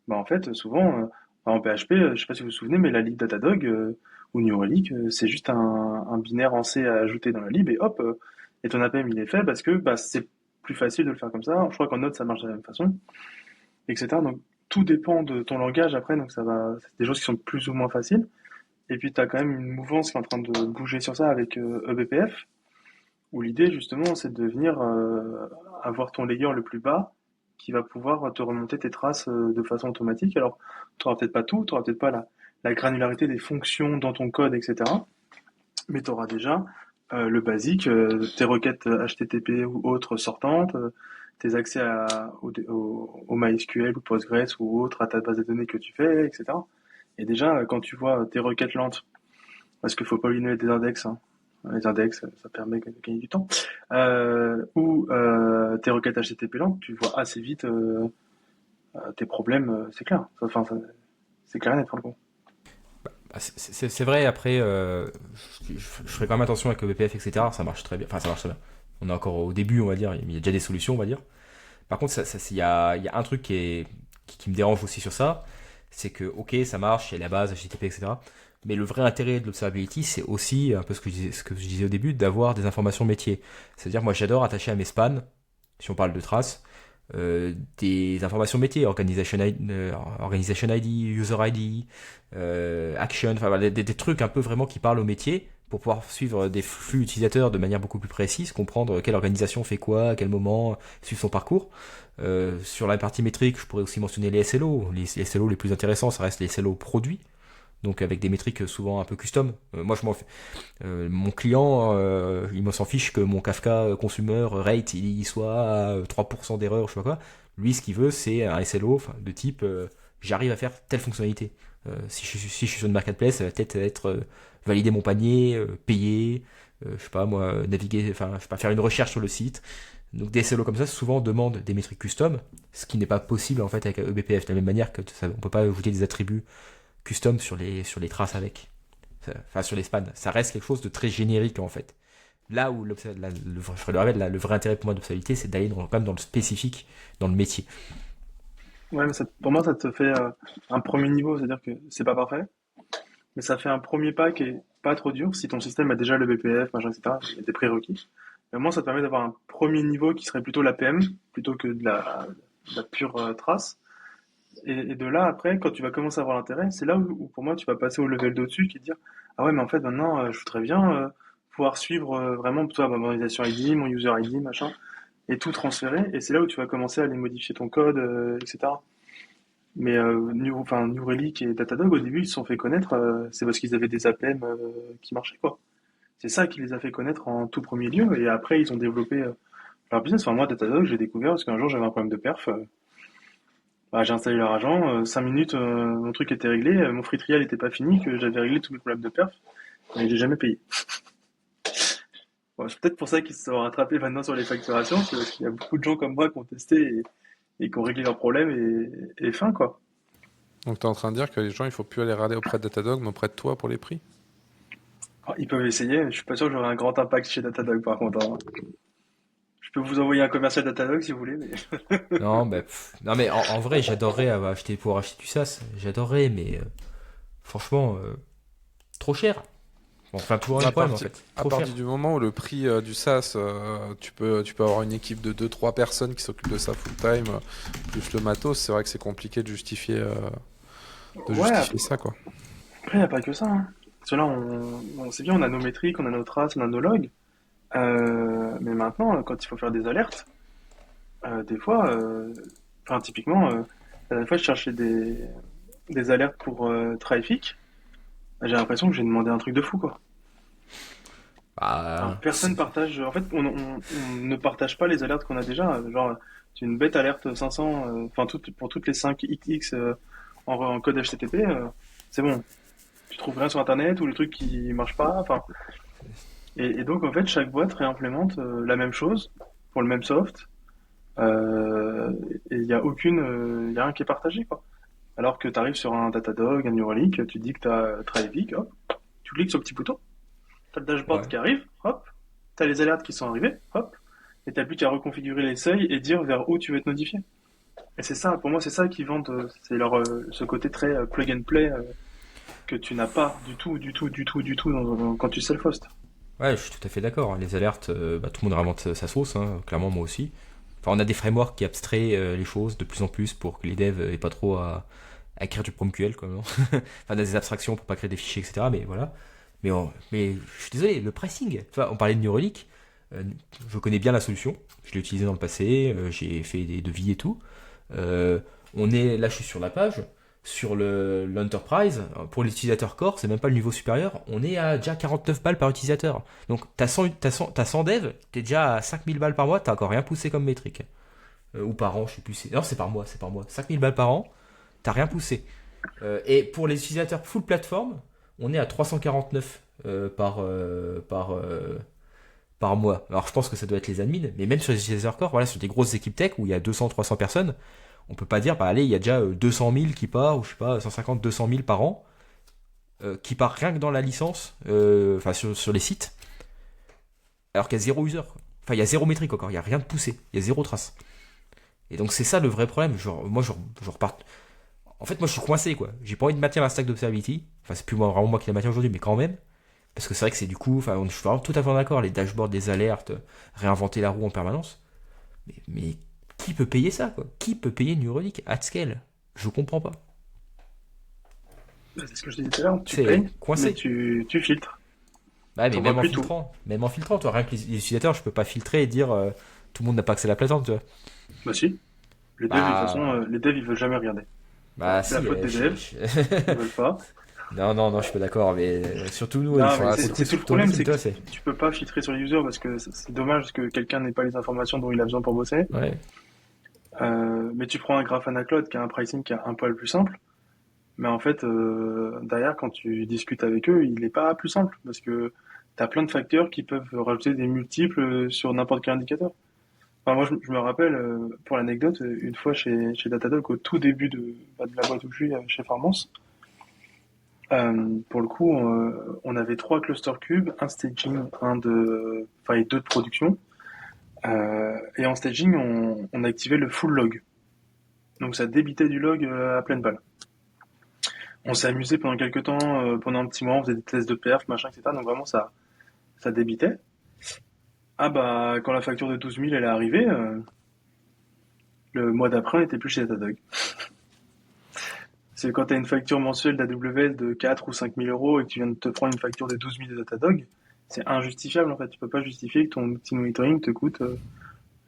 bah en fait, souvent, en PHP, je sais pas si vous vous souvenez, mais la lib Datadog ou New Relic, c'est juste un binaire en C à ajouter dans la lib et hop, et ton APM il est fait parce que bah, c'est plus facile de le faire comme ça. Je crois qu'en Node ça marche de la même façon, etc. Donc tout dépend de ton langage après, donc ça va, c'est des choses qui sont plus ou moins faciles. Et puis tu as quand même une mouvance qui est en train de bouger sur ça avec eBPF, où l'idée justement c'est de venir avoir ton layer le plus bas qui va pouvoir te remonter tes traces de façon automatique. Alors tu n'auras peut-être pas tout, tu n'auras peut-être pas la granularité des fonctions dans ton code, etc. Mais tu auras déjà le basique, tes requêtes HTTP ou autres sortantes, tes accès au MySQL ou Postgres ou autres à ta base de données que tu fais, etc. Et déjà, quand tu vois tes requêtes lentes, parce qu'il faut pas oublier des index, hein. Les index, ça permet de gagner du temps. Ou tes requêtes HTTP lentes, tu vois assez vite tes problèmes, c'est clair. Enfin, c'est clair et net pour le coup. Bah, c'est vrai, après, je ferai quand même attention avec le BPF, etc. Ça marche très bien. Enfin, ça marche très bien. On est encore au début, on va dire. Il y a déjà des solutions, on va dire. Par contre, il y a un truc qui me dérange aussi sur ça. C'est que, ok, ça marche, il y a la base, HTTP, etc. Mais le vrai intérêt de l'observability, c'est aussi, un peu ce que je disais au début, d'avoir des informations métiers. C'est-à-dire, moi, j'adore attacher à mes spans, si on parle de traces, des informations métiers, organization ID, user ID, action, enfin voilà, des trucs un peu vraiment qui parlent au métier pour pouvoir suivre des flux utilisateurs de manière beaucoup plus précise, comprendre quelle organisation fait quoi, à quel moment, suivre son parcours. Sur la partie métrique, je pourrais aussi mentionner les SLO. Les SLO les plus intéressants, ça reste les SLO produits. Donc avec des métriques souvent un peu custom. Moi je m'en fais. Mon client, il me s'en fiche que mon Kafka consumer rate il soit à 3% d'erreur, je sais pas quoi. Lui ce qu'il veut c'est un SLO de type j'arrive à faire telle fonctionnalité. Si je suis sur une marketplace, ça va peut-être être valider mon panier, payer, je sais pas moi, naviguer, enfin je sais pas, faire une recherche sur le site. Donc des SLO comme ça souvent demandent des métriques custom, ce qui n'est pas possible en fait avec eBPF, de la même manière que ça, on peut pas ajouter des attributs custom sur les traces avec. Enfin, sur les spans. Ça reste quelque chose de très générique, en fait. Là où le vrai intérêt pour moi d'observabilité, c'est d'aller quand même dans le spécifique, dans le métier. Ouais, mais pour moi, ça te fait un premier niveau, c'est-à-dire que c'est pas parfait, mais ça fait un premier pas qui est pas trop dur si ton système a déjà le BPF, machin, etc., il y a des prérequis. Et au moins, ça te permet d'avoir un premier niveau qui serait plutôt l'APM, plutôt que de la pure trace. Et de là, après, quand tu vas commencer à avoir l'intérêt, c'est là où pour moi, tu vas passer au level d'au-dessus, qui est de dire, ah ouais, mais en fait, maintenant, je voudrais bien pouvoir suivre vraiment, toi, mon organisation ID, mon user ID, machin, et tout transférer. Et c'est là où tu vas commencer à aller modifier ton code, etc. Mais enfin, New Relic et Datadog, au début, ils se sont fait connaître, c'est parce qu'ils avaient des APM qui marchaient, quoi. C'est ça qui les a fait connaître en tout premier lieu. Et après, ils ont développé leur business. Enfin, moi, Datadog, j'ai découvert parce qu'un jour, j'avais un problème de perf. Bah, j'ai installé leur agent, 5 minutes, mon truc était réglé, mon free trial n'était pas fini, que j'avais réglé tous mes problèmes de perf, et j'ai jamais payé. Bon, c'est peut-être pour ça qu'ils se sont rattrapés maintenant sur les facturations, c'est parce qu'il y a beaucoup de gens comme moi qui ont testé et qui ont réglé leurs problèmes et fin, quoi. Donc tu es en train de dire que les gens, il faut plus aller râler auprès de Datadog, mais auprès de toi pour les prix. Alors, ils peuvent essayer, je suis pas sûr que j'aurai un grand impact chez Datadog par contre, hein. Je peux vous envoyer un commercial Datadog si vous voulez, mais Non, mais, non, mais en vrai, j'adorerais pouvoir acheter du SaaS. J'adorerais, mais franchement, trop cher. Bon, enfin, toujours un À problème en partir, fait. à Trop cher. partir du moment où le prix du SaaS, tu peux avoir une équipe de 2-3 personnes qui s'occupent de ça full time, plus le matos, c'est vrai que c'est compliqué de Ouais, justifier ça, quoi. après, il n'y a pas que ça, hein. Parce que là, c'est bien, on a nos métriques, on a nos traces, on a nos logs. Mais maintenant, quand il faut faire des alertes, des fois, enfin, typiquement, la dernière fois, je cherchais des alertes pour Trafic. J'ai l'impression que j'ai demandé un truc de fou, quoi. Enfin, Bah, personne partage. En fait, on ne partage pas les alertes qu'on a déjà. Genre, c'est une bête alerte 500, enfin, pour toutes les 5 XX en code HTTP, c'est bon. Tu trouves rien sur Internet ou le truc qui marche pas. Enfin, et donc, en fait, chaque boîte réimplémente la même chose pour le même soft. euh, et il y a il y a rien qui est partagé, quoi. Alors que tu arrives sur un Datadog, un Neuralink, tu dis que tu as Traefik, hop, tu cliques sur le petit bouton, tu as le dashboard ouais. qui arrive, hop, tu as les alertes qui sont arrivées, hop, et tu plus qu'à reconfigurer les seuils et dire vers où tu veux être notifié. Et c'est ça, pour moi, c'est ça qui vendent, c'est ce côté très plug and play que tu n'as pas du tout, du tout, du tout, du tout quand tu self-host. Ouais, je suis tout à fait d'accord. Les alertes, bah, tout le monde réinvente sa sauce, hein, clairement moi aussi. Enfin, on a des frameworks qui abstraient les choses de plus en plus pour que les devs aient pas trop à écrire du PromQL, quoi, non. Enfin, on a des abstractions pour pas créer des fichiers, etc. Mais voilà. Mais je suis désolé, le pricing. Enfin, on parlait de New Relic. Je connais bien la solution. Je l'ai utilisé dans le passé. J'ai fait des devis et tout. Euh, là, je suis sur la page. Sur l'Enterprise, pour l'utilisateur core, c'est même pas le niveau supérieur. On est à déjà 49 balles par utilisateur. Donc, t'as 100 devs, t'es déjà à 5000 balles par mois, t'as encore rien poussé comme métrique. Ou par an, je sais plus. Non, c'est par mois, c'est par mois. 5000 balles par an, t'as rien poussé. Et pour les utilisateurs full plateforme, on est à 349 par mois. Alors je pense que ça doit être les admins, mais même sur les utilisateurs core, voilà, sur des grosses équipes tech où il y a 200-300 personnes, on peut pas dire, bah allez, il y a déjà 200 000 qui part, ou je sais pas, 150-200 000 par an, qui part rien que dans la licence, enfin sur les sites, alors qu'il y a zéro user. Enfin, il y a zéro métrique encore, il y a rien de poussé, il y a zéro trace. Et donc c'est ça le vrai problème. Genre, moi je repars. En fait, moi je suis coincé quoi. J'ai pas envie de maintenir la stack d'Observability. Enfin, c'est plus vraiment moi qui la maintiens aujourd'hui, mais quand même. Parce que c'est vrai que c'est du coup, enfin, je suis vraiment tout à fait d'accord. Les dashboards, des alertes, réinventer la roue en permanence. Mais qui peut payer ça quoi? Qui peut payer New Relic at scale? Je comprends pas. Bah, c'est ce que je disais tout à l'heure, tu C'est payes, mais coincé. tu filtres. Bah, mais T'en vois même en plus tout. filtrant. Même en filtrant, toi, rien que les utilisateurs, je peux pas filtrer et dire tout le monde n'a pas accès à la plateforme, tu vois. Bah si. Les devs, de toute façon, Bah, les devs, ils veulent jamais regarder. Voilà, bah c'est la si. faute des devs, ils veulent pas. Non, non, non, je suis pas d'accord, mais surtout nous, il Non, faut mais Ouais, c'est c'est écouter tout le ton problème, outil, c'est que toi, c'est. tu peux pas filtrer sur les users parce que c'est dommage que quelqu'un n'ait pas les informations dont il a besoin pour bosser. Ouais. Mais tu prends un Grafana Cloud qui a un pricing qui est un poil plus simple, mais en fait, derrière, quand tu discutes avec eux, il n'est pas plus simple parce que tu as plein de facteurs qui peuvent rajouter des multiples sur n'importe quel indicateur. Enfin, moi, je me rappelle, pour l'anecdote, une fois chez Datadog, au tout début de la boîte où je suis, chez Farmance, pour le coup, on avait trois clusters cubes, un staging, et deux de production. Et en staging, on activait le full log. Donc ça débitait du log à pleine balle. On s'est amusé pendant quelques temps, pendant un petit mois, on faisait des tests de perf, machin, etc. Donc vraiment, ça débitait. Ah bah, quand la facture de 12 000 elle est arrivée, le mois d'après, on n'était plus chez Datadog. C'est quand tu as une facture mensuelle d'AWS de 4 ou 5 000 euros et que tu viens de te prendre une facture de 12 000 de Datadog, c'est injustifiable en fait. Tu peux pas justifier que ton outil monitoring te coûte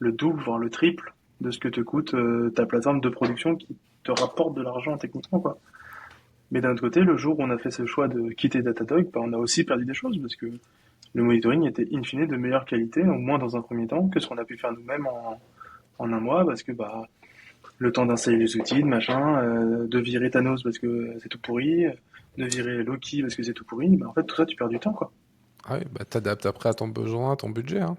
le double, voire le triple de ce que te coûte ta plateforme de production qui te rapporte de l'argent techniquement, quoi. Mais d'un autre côté, le jour où on a fait ce choix de quitter Datadog, bah, on a aussi perdu des choses parce que le monitoring était in fine de meilleure qualité, au moins dans un premier temps, que ce qu'on a pu faire nous-mêmes en un mois, parce que bah, le temps d'installer les outils, de machin, de virer Thanos parce que c'est tout pourri, de virer Loki parce que c'est tout pourri, bah, en fait tout ça tu perds du temps quoi. Ah oui, bah t'adaptes après à ton besoin, à ton budget, hein.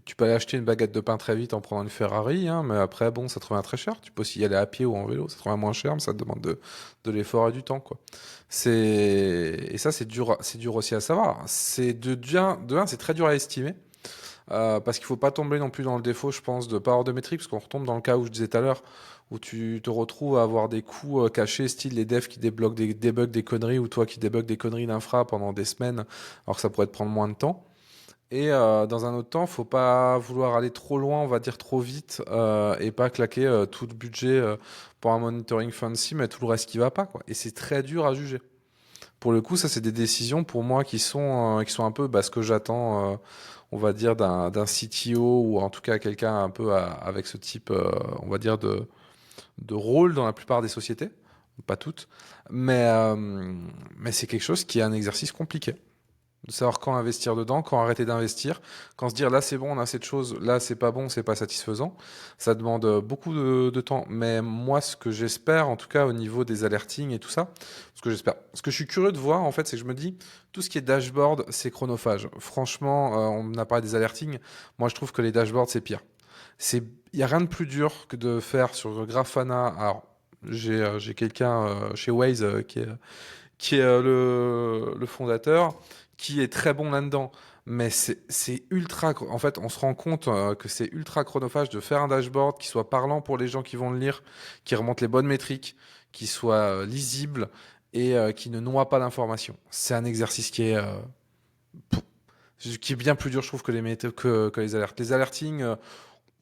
Tu peux aller acheter une baguette de pain très vite en prenant une Ferrari, hein, mais après, bon, ça te revient très cher. Tu peux aussi y aller à pied ou en vélo, ça te revient moins cher, mais ça te demande de l'effort et du temps, quoi. Et ça, c'est dur aussi à savoir. De un, c'est très dur à estimer. parce qu'il faut pas tomber non plus dans le défaut, je pense, de pas avoir de métrique, parce qu'on retombe dans le cas où je disais tout à l'heure, où tu te retrouves à avoir des coûts cachés, style les devs qui débloquent débuggent des conneries, ou toi qui débugs des conneries d'infra pendant des semaines, alors que ça pourrait te prendre moins de temps. Et dans un autre temps, faut pas vouloir aller trop loin, on va dire trop vite, et pas claquer tout le budget pour un monitoring fancy, mais tout le reste qui va pas, quoi. Et c'est très dur à juger. Pour le coup, ça, c'est des décisions pour moi qui sont un peu ce que j'attends, on va dire, d'un CTO ou en tout cas quelqu'un un peu avec ce type, on va dire, de rôle dans la plupart des sociétés. Pas toutes. Mais c'est quelque chose qui est un exercice compliqué de savoir quand investir dedans, quand arrêter d'investir, quand se dire là c'est bon, on a cette chose, là c'est pas bon, c'est pas satisfaisant. Ça demande beaucoup de temps. Mais moi, ce que j'espère, en tout cas au niveau des alertings et tout ça, ce que je suis curieux de voir en fait, c'est que je me dis tout ce qui est dashboard, c'est chronophage. Franchement, on a parlé des alertings. Moi, je trouve que les dashboards c'est pire. Il y a rien de plus dur que de faire sur Grafana. Alors, j'ai quelqu'un chez Waze qui est le fondateur, qui est très bon là-dedans. Mais c'est ultra. En fait, on se rend compte que c'est ultra chronophage de faire un dashboard qui soit parlant pour les gens qui vont le lire, qui remonte les bonnes métriques, qui soit lisible et qui ne noie pas d'informations. C'est un exercice qui est bien plus dur, je trouve, que les alertes. Les alertings,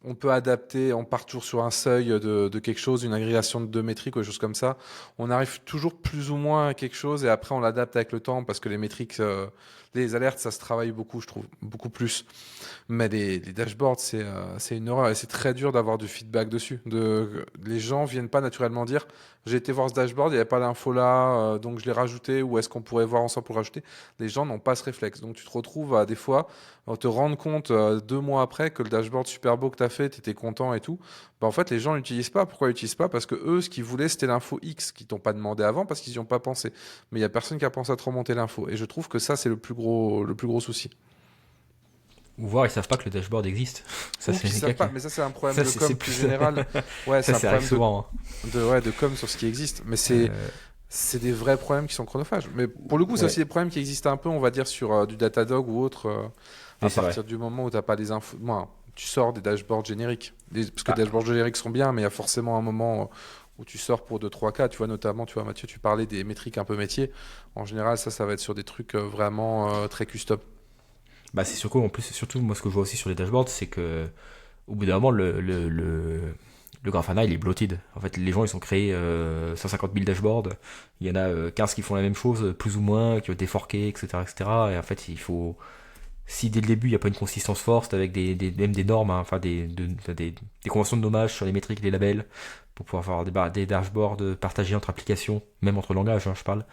on peut adapter, on part toujours sur un seuil de quelque chose, une agrégation de deux métriques ou des choses comme ça. On arrive toujours plus ou moins à quelque chose et après on l'adapte avec le temps parce que les métriques, les alertes, ça se travaille beaucoup, je trouve, beaucoup plus. Mais les dashboards, c'est une horreur et c'est très dur d'avoir du feedback dessus. Les gens viennent pas naturellement dire j'ai été voir ce dashboard, il n'y avait pas d'info là, donc je l'ai rajouté ou est-ce qu'on pourrait voir ensemble pour le rajouter. Les gens n'ont pas ce réflexe. Donc tu te retrouves à des fois te rendre compte 2 mois après que le dashboard super beau que tu as fait, tu étais content et tout. Bah, en fait, les gens l'utilisent pas. Pourquoi ils l'utilisent pas? Parce que eux, ce qu'ils voulaient, c'était l'info X qu'ils t'ont pas demandé avant parce qu'ils n'y ont pas pensé. Mais il y a personne qui a pensé à te remonter l'info. Et je trouve que ça, c'est le plus gros souci. Ou voir, ils savent pas que le dashboard existe. Ça, Ou c'est qu'ils les savent gars pas, qui. mais ça c'est un problème Ça, de c'est com plus plus. général. Ouais, c'est Ça, un ça arrive problème souvent. ouais, de com sur ce qui existe. Mais Hein. c'est des vrais problèmes qui sont chronophages. Mais pour le coup, c'est Ouais, aussi des problèmes qui existent un peu, on va dire, sur du Datadog ou autre, mais à c'est vrai. partir du moment où t'as pas les infos. Moi, tu sors des dashboards génériques. Parce que les Bah, dashboards génériques sont bien, mais il y a forcément un moment où tu sors pour 2 3 cas. Tu vois, notamment, tu vois, Mathieu, tu parlais des métriques un peu métiers. En général, ça va être sur des trucs vraiment très custom. bah, c'est surtout, en plus, surtout, moi, ce que je vois aussi sur les dashboards, c'est que, au bout d'un moment, le Grafana, il est bloated. En fait, les gens, ils ont créé 150 000 dashboards. Il y en a 15 qui font la même chose, plus ou moins, qui ont été forqués, etc., etc. Et en fait, il faut, si dès le début il n'y a pas une consistance forte avec même des normes, hein, enfin des conventions de nommage sur les métriques, les labels, pour pouvoir avoir des dashboards partagés entre applications, même entre langages, hein, je parle.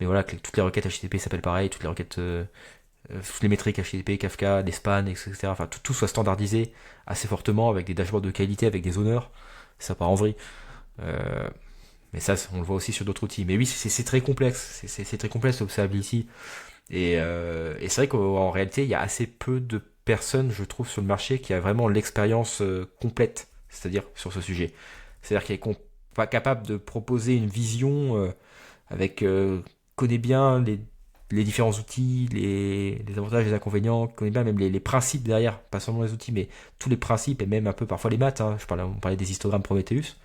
Mais voilà, que toutes les requêtes HTTP s'appellent pareil, toutes les requêtes, toutes les métriques HTTP, Kafka, des spans, etc. Enfin, tout soit standardisé assez fortement avec des dashboards de qualité, avec des owners. Ça part en vrille. Euh, mais ça, on le voit aussi sur d'autres outils. Mais oui, c'est très complexe. C'est très complexe l'observability. Et c'est vrai qu'en réalité, il y a assez peu de personnes, je trouve, sur le marché qui a vraiment l'expérience complète, c'est-à-dire sur ce sujet. C'est-à-dire qui est pas capable de proposer une vision avec connaît bien les différents outils, les avantages et les inconvénients, connaît bien même les principes derrière, pas seulement les outils, mais tous les principes et même un peu parfois les maths. Hein. On parlait des histogrammes Prometheus.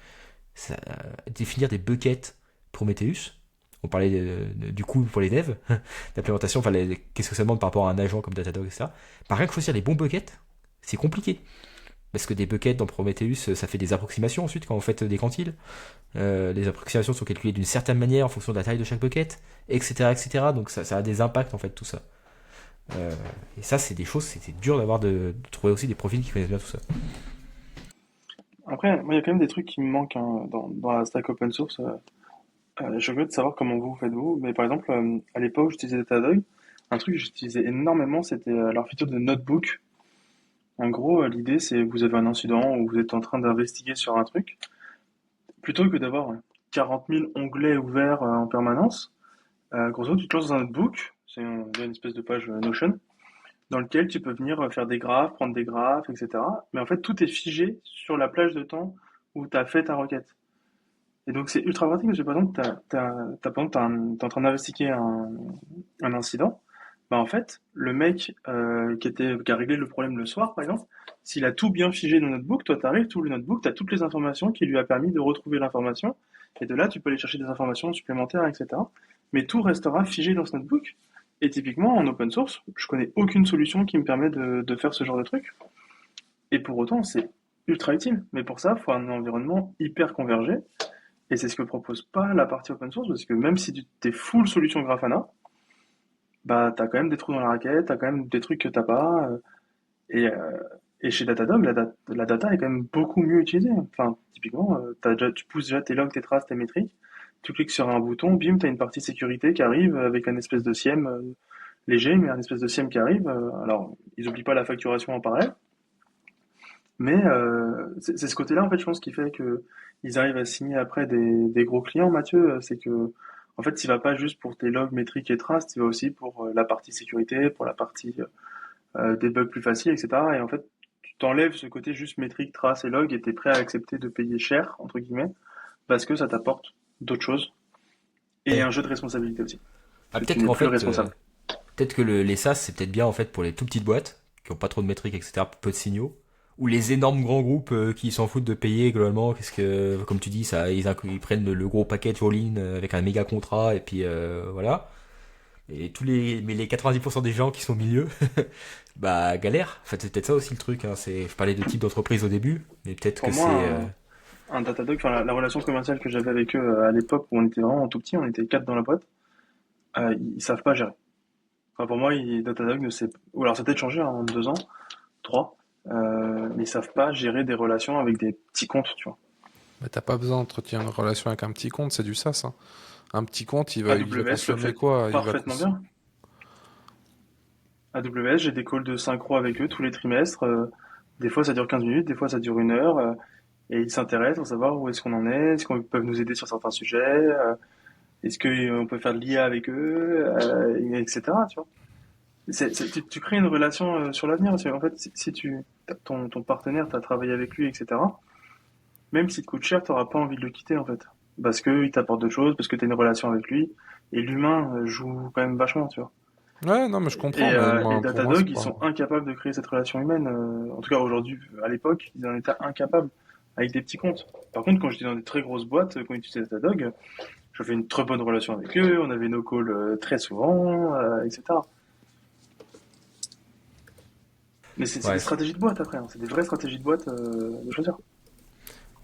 Définir des buckets Prometheus. On parlait du coût pour les devs, d'implémentation, enfin, qu'est-ce que ça demande par rapport à un agent comme Datadog, etc. Par rien que choisir les bons buckets, c'est compliqué. Parce que des buckets dans Prometheus, ça fait des approximations ensuite quand vous faites des quantiles. Les approximations sont calculées d'une certaine manière en fonction de la taille de chaque bucket, etc. etc. Donc ça a des impacts en fait, tout ça. Euh, et ça, c'est des choses, c'est dur de trouver aussi des profils qui connaissent bien tout ça. Après, moi, il y a quand même des trucs qui me manquent hein, dans la stack open source. Je suis curieux de savoir comment vous faites vous. Mais par exemple, à l'époque, j'utilisais Datadog. Un truc que j'utilisais énormément, c'était leur feature de notebook. En gros, l'idée, c'est que vous avez un incident ou vous êtes en train d'investiguer sur un truc. Plutôt que d'avoir 40 000 onglets ouverts en permanence, grosso modo, tu te lances dans un notebook. C'est une espèce de page Notion dans lequel tu peux venir faire des graphes, prendre des graphes, etc. Mais en fait, tout est figé sur la plage de temps où tu as fait ta requête. Et donc, c'est ultra pratique parce que, par exemple, t'es en train d'investiguer un incident. Bah en fait, le mec qui a réglé le problème le soir, par exemple, s'il a tout bien figé dans le notebook, toi t'arrives, tu ouvres le notebook, t'as toutes les informations qui lui a permis de retrouver l'information, et de là tu peux aller chercher des informations supplémentaires, etc. Mais tout restera figé dans ce notebook. Et typiquement, en open source, je connais aucune solution qui me permet de faire ce genre de truc. Et pour autant, c'est ultra utile. Mais pour ça, il faut un environnement hyper convergé. Et c'est ce que propose pas la partie open source, parce que même si tu t'es full solution Grafana, bah t'as quand même des trous dans la raquette, t'as quand même des trucs que t'as pas. Et, euh, et chez Datadog, la data est quand même beaucoup mieux utilisée. Enfin, typiquement, tu pousses déjà tes logs, tes traces, tes métriques, tu cliques sur un bouton, bim, t'as une partie sécurité qui arrive avec un espèce de SIEM léger, mais un espèce de SIEM qui arrive. Alors, ils oublient pas la facturation en parallèle, mais c'est ce côté-là, en fait, je pense, qui fait que ils arrivent à signer après des gros clients, Mathieu. C'est que, en fait, tu vas pas juste pour tes logs, métriques et traces, tu vas aussi pour la partie sécurité, pour la partie des bugs plus faciles, etc. Et en fait, tu t'enlèves ce côté juste métrique, trace et log et t'es prêt à accepter de payer cher, entre guillemets, parce que ça t'apporte d'autres choses et Ouais. un jeu de responsabilité aussi. Ah, Parce que tu peut-être n'es qu'en plus fait, responsable. peut-être que les SaaS, c'est peut-être bien en fait pour les tout petites boîtes qui ont pas trop de métriques, etc., peu de signaux, ou les énormes grands groupes qui s'en foutent de payer globalement, qu'est-ce que, comme tu dis, ça, ils prennent le gros package all-in avec un méga contrat et puis voilà. Et mais les 90% des gens qui sont au milieu, bah galère. En fait, c'est peut-être ça aussi le truc. Hein. Je parlais de type d'entreprise au début, mais peut-être Pour que moi, c'est un Datadog, enfin la relation commerciale que j'avais avec eux à l'époque où on était vraiment tout petit, on était quatre dans la boîte, ils savent pas gérer. Enfin, pour moi, Datadog ne sait, ou alors ça a peut-être changé en 2 ans, trois, mais ils savent pas gérer des relations avec des petits comptes, tu vois. Mais t'as pas besoin d'entretenir une relation avec un petit compte, c'est du SaaS, hein. Un petit compte, il va AWS le consommer fait quoi? parfaitement bien. AWS, j'ai des calls de synchro avec eux tous les trimestres. Des fois, ça dure 15 minutes, des fois, ça dure 1 heure. Et ils s'intéressent pour savoir où est-ce qu'on en est, est-ce qu'on peut nous aider sur certains sujets, est-ce qu'on peut faire de l'IA avec eux, etc. Tu vois. Tu crées une relation sur l'avenir. En fait, si ton partenaire, tu as travaillé avec lui, etc., même s'il te coûte cher, tu n'auras pas envie de le quitter, en fait. Parce qu'il t'apporte d'autres choses, parce que tu as une relation avec lui. Et l'humain joue quand même vachement, tu vois. Ouais, non, mais je comprends, mais Et moi, pour moi, c'est Datadog, ils pas. sont incapables de créer cette relation humaine. En tout cas, aujourd'hui, à l'époque, ils en étaient incapables avec des petits comptes. Par contre, quand j'étais dans des très grosses boîtes, quand ils utilisaient Datadog, j'avais une très bonne relation avec eux, on avait nos calls très souvent, etc. Mais c'est des ouais, stratégies de boîte après, hein. C'est des vraies stratégies de boîte de choisir.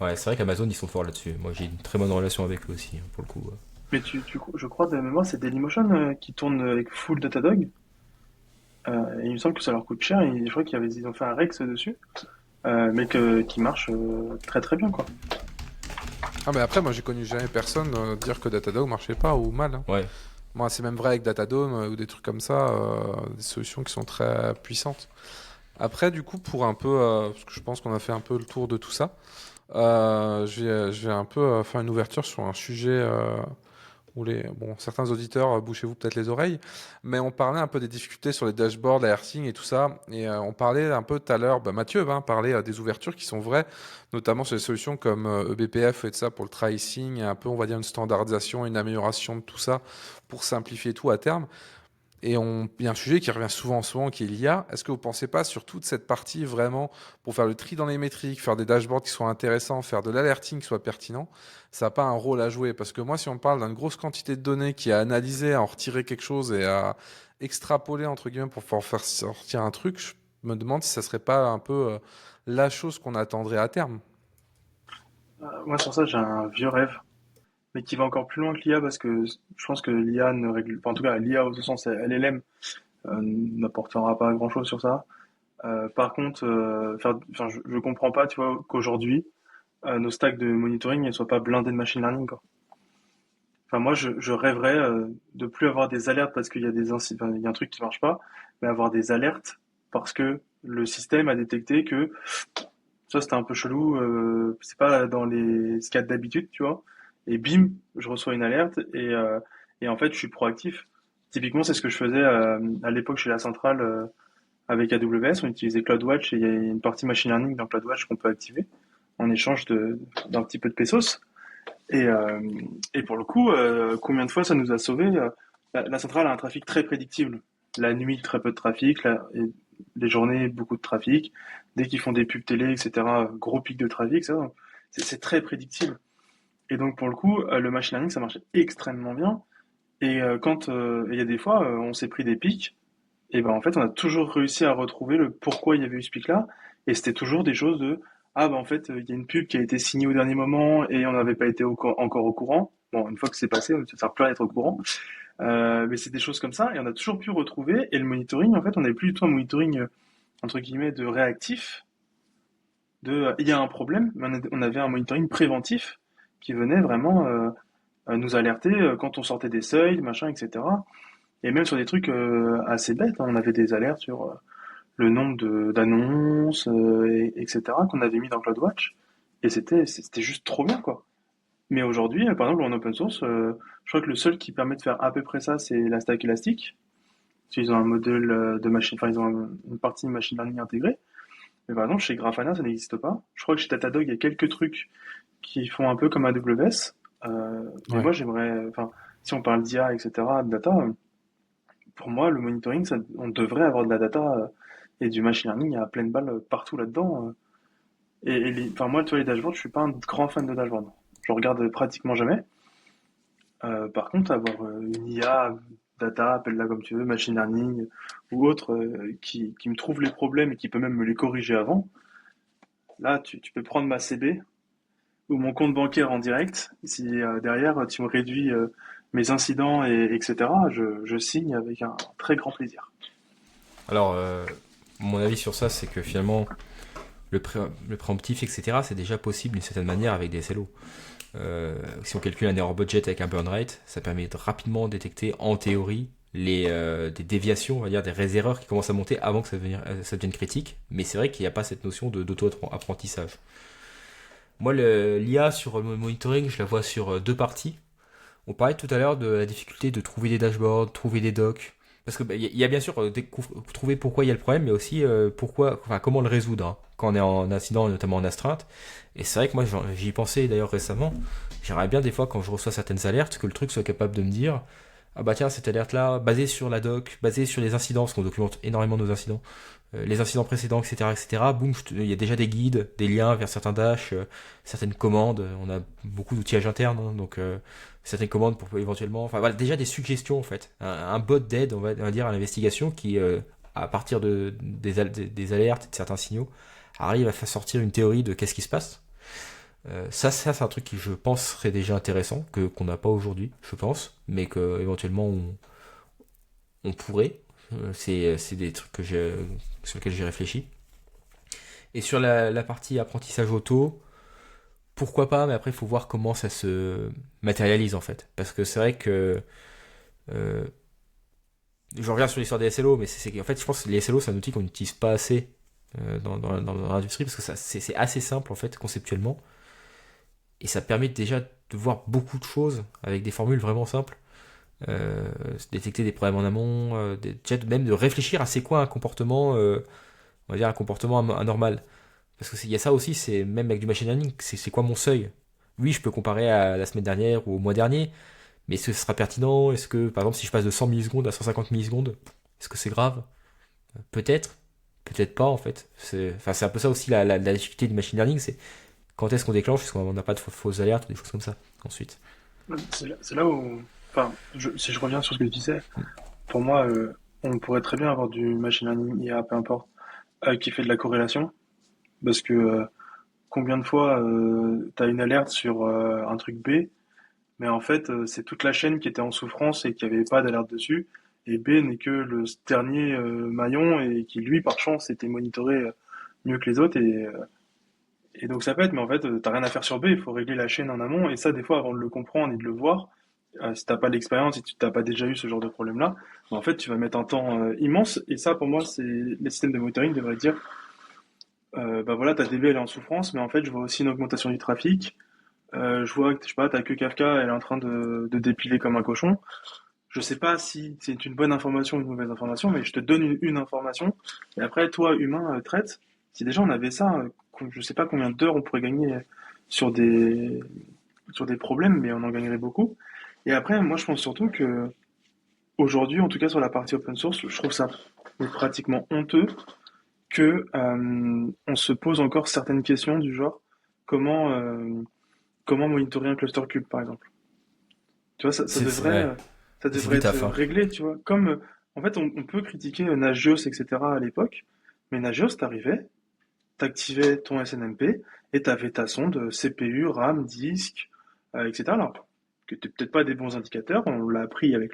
ouais, c'est vrai qu'Amazon ils sont forts là-dessus. Moi j'ai une très bonne relation avec eux aussi hein, pour le coup. Mais je crois de mémoire, c'est Dailymotion qui tourne avec full Datadog. Et il me semble que ça leur coûte cher. Et je crois ils ont fait un Rex dessus, mais qui marche très très bien, quoi. Ah, mais après, moi, j'ai connu jamais personne dire que Datadog marchait pas ou mal, hein. Ouais, Moi, c'est même vrai avec Datadome ou des trucs comme ça, des solutions qui sont très puissantes. Après, du coup, pour un peu, parce que je pense qu'on a fait un peu le tour de tout ça, je vais un peu faire une ouverture sur un sujet où bon, certains auditeurs, bouchez-vous peut-être les oreilles, mais on parlait un peu des difficultés sur les dashboards, l'alerting et tout ça, et on parlait un peu tout à l'heure, bah, Mathieu parlait des ouvertures qui sont vraies, notamment sur des solutions comme eBPF et tout ça pour le tracing, et un peu, on va dire, une standardisation, une amélioration de tout ça pour simplifier tout à terme. Et il y a un sujet qui revient souvent en ce moment qui est l'IA. Est-ce que vous ne pensez pas sur toute cette partie vraiment pour faire le tri dans les métriques, faire des dashboards qui soient intéressants, faire de l'alerting qui soit pertinent, ça n'a pas un rôle à jouer? Parce que moi, si on parle d'une grosse quantité de données qui est à analyser, à en retirer quelque chose et à extrapoler, entre guillemets, pour pouvoir faire sortir un truc, je me demande si ça ne serait pas un peu la chose qu'on attendrait à terme. Moi, sur ça, j'ai un vieux rêve, mais qui va encore plus loin que l'IA parce que je pense que l'IA ne règle, enfin, en tout cas, l'IA au sens LLM n'apportera pas grand-chose sur ça. Par contre, enfin, je comprends pas, tu vois, qu'aujourd'hui, nos stacks de monitoring ne soient pas blindés de machine learning, quoi. Enfin, moi, je rêverais de plus avoir des alertes parce qu'il y a il y a un truc qui marche pas, mais avoir des alertes parce que le système a détecté que ça, c'était un peu chelou, c'est pas dans les ce qu'il y a d'habitude, tu vois. Et bim, je reçois une alerte et en fait, je suis proactif. Typiquement, c'est ce que je faisais à l'époque chez la centrale avec AWS. On utilisait CloudWatch et il y a une partie machine learning dans CloudWatch qu'on peut activer en échange d'un petit peu de pesos. Et, euh, et pour le coup, combien de fois ça nous a sauvés la centrale a un trafic très prédictible. La nuit, très peu de trafic, et les journées, beaucoup de trafic. Dès qu'ils font des pubs télé, etc., gros pic de trafic, ça, c'est très prédictible. Et donc, pour le coup, le machine learning, ça marchait extrêmement bien. Et quand il y a des fois, on s'est pris des pics, et ben en fait, on a toujours réussi à retrouver le pourquoi il y avait eu ce pic-là. Et c'était toujours des choses de ah ben en fait, il y a une pub qui a été signée au dernier moment et on n'avait pas été encore au courant. Bon, une fois que c'est passé, ça ne sert plus à être au courant. Mais c'est des choses comme ça et on a toujours pu retrouver. Et le monitoring, en fait, on n'avait plus du tout un monitoring entre guillemets de réactif. Il y a un problème, mais on avait un monitoring préventif qui venait vraiment nous alerter quand on sortait des seuils, machin, etc. Et même sur des trucs assez bêtes, hein, on avait des alertes sur le nombre d'annonces, etc. qu'on avait mis dans CloudWatch. Et c'était juste trop bien, quoi. Mais aujourd'hui, par exemple, en open source, je crois que le seul qui permet de faire à peu près ça, c'est la stack Elastic. Parce qu'ils ont un modèle de machine, enfin, ils ont une partie machine learning intégrée. Mais par exemple, chez Grafana, ça n'existe pas. Je crois que chez Datadog, il y a quelques trucs qui font un peu comme AWS. Mais Ouais. moi, j'aimerais, enfin, si on parle d'IA, etc., de data, pour moi, le monitoring, on devrait avoir de la data et du machine learning à pleine balle partout là-dedans. Enfin, moi, tu vois, les dashboards, je suis pas un grand fan de dashboards. Je regarde pratiquement jamais. Par contre, avoir une IA, data, appelle-la comme tu veux, machine learning ou autre, qui me trouve les problèmes et qui peut même me les corriger avant, là, tu peux prendre ma CB ou mon compte bancaire en direct. Si derrière, tu me réduis mes incidents, etc., je signe avec un très grand plaisir. Alors, mon avis sur ça, c'est que finalement, le préemptif, etc., c'est déjà possible d'une certaine manière avec des SLO. Si on calcule un error budget avec un burn rate, ça permet de rapidement détecter, en théorie, des déviations, on va dire, des erreurs qui commencent à monter avant que ça devienne critique. Mais c'est vrai qu'il n'y a pas cette notion d'auto-apprentissage. Moi, l'IA sur le monitoring, je la vois sur deux parties. On parlait tout à l'heure de la difficulté de trouver des dashboards, trouver des docs. Parce que y a bien sûr trouver pourquoi il y a le problème, mais aussi comment le résoudre hein, quand on est en incident, notamment en astreinte. Et c'est vrai que moi j'y pensais d'ailleurs récemment. J'aimerais bien des fois quand je reçois certaines alertes que le truc soit capable de me dire ah bah tiens cette alerte là basée sur la doc, basée sur les incidents parce qu'on documente énormément nos incidents, les incidents précédents etc. Boum, il y a déjà des guides, des liens vers certains dashs, certaines commandes. On a beaucoup d'outillages internes hein, donc certaines commandes pour éventuellement, enfin voilà, déjà des suggestions en fait, un bot d'aide on va dire à l'investigation qui à partir des alertes et de certains signaux arrive à faire sortir une théorie de qu'est-ce qui se passe. Ça c'est un truc qui je pense serait déjà intéressant qu'on n'a pas aujourd'hui je pense mais que éventuellement on pourrait. C'est des trucs sur lesquels j'ai réfléchi. Et sur la partie apprentissage auto, pourquoi pas, mais après il faut voir comment ça se matérialise en fait. Parce que c'est vrai que euh, je reviens sur l'histoire des SLO, mais en fait je pense que les SLO c'est un outil qu'on n'utilise pas assez dans l'industrie parce que c'est assez simple en fait conceptuellement et ça permet déjà de voir beaucoup de choses avec des formules vraiment simples. Détecter des problèmes en amont, déjà même de réfléchir à c'est quoi un comportement, on va dire un comportement anormal. Parce qu'il y a ça aussi, c'est même avec du machine learning, c'est quoi mon seuil. Oui, je peux comparer à la semaine dernière ou au mois dernier, mais est-ce que ce sera pertinent? Est-ce que, par exemple, si je passe de 100 millisecondes à 150 millisecondes, est-ce que c'est grave? Peut-être, peut-être pas en fait. C'est un peu ça aussi la difficulté du machine learning, c'est quand est-ce qu'on déclenche, est-ce qu'on n'a pas de fausses alertes ou des choses comme ça ensuite. C'est là où, enfin, si je reviens sur ce que tu disais, pour moi, on pourrait très bien avoir du machine learning IA, peu importe, qui fait de la corrélation, parce que combien de fois tu as une alerte sur un truc B, mais en fait c'est toute la chaîne qui était en souffrance et qui avait pas d'alerte dessus, et B n'est que le dernier maillon et qui lui par chance était monitoré mieux que les autres et donc ça pète, mais en fait t'as rien à faire sur B, il faut régler la chaîne en amont et ça des fois avant de le comprendre et de le voir, si t'as pas l'expérience et tu t'as pas déjà eu ce genre de problème là, en fait tu vas mettre un temps immense et ça pour moi c'est les systèmes de monitoring devraient dire bah voilà, ta DB elle est en souffrance, mais en fait, je vois aussi une augmentation du trafic. Je vois que, je sais pas, ta queue Kafka, elle est en train de dépiler comme un cochon. Je sais pas si c'est une bonne information ou une mauvaise information, mais je te donne une information. Et après, toi, humain, traite. Si déjà on avait ça, je sais pas combien d'heures on pourrait gagner sur des, sur des problèmes, mais on en gagnerait beaucoup. Et après, moi, je pense surtout que aujourd'hui, en tout cas sur la partie open source, je trouve ça pratiquement honteux que on se pose encore certaines questions du genre comment comment monitorer un cluster cube par exemple. Tu vois, Ouais, ça c'est devrait du être taf, hein. réglé, tu vois. Comme en fait, on peut critiquer Nagios, etc. à l'époque, mais Nagios, t'arrivais, t'activais ton SNMP et t'avais ta sonde CPU, RAM, disque, etc. Alors, que t'es peut-être pas des bons indicateurs, on l'a appris avec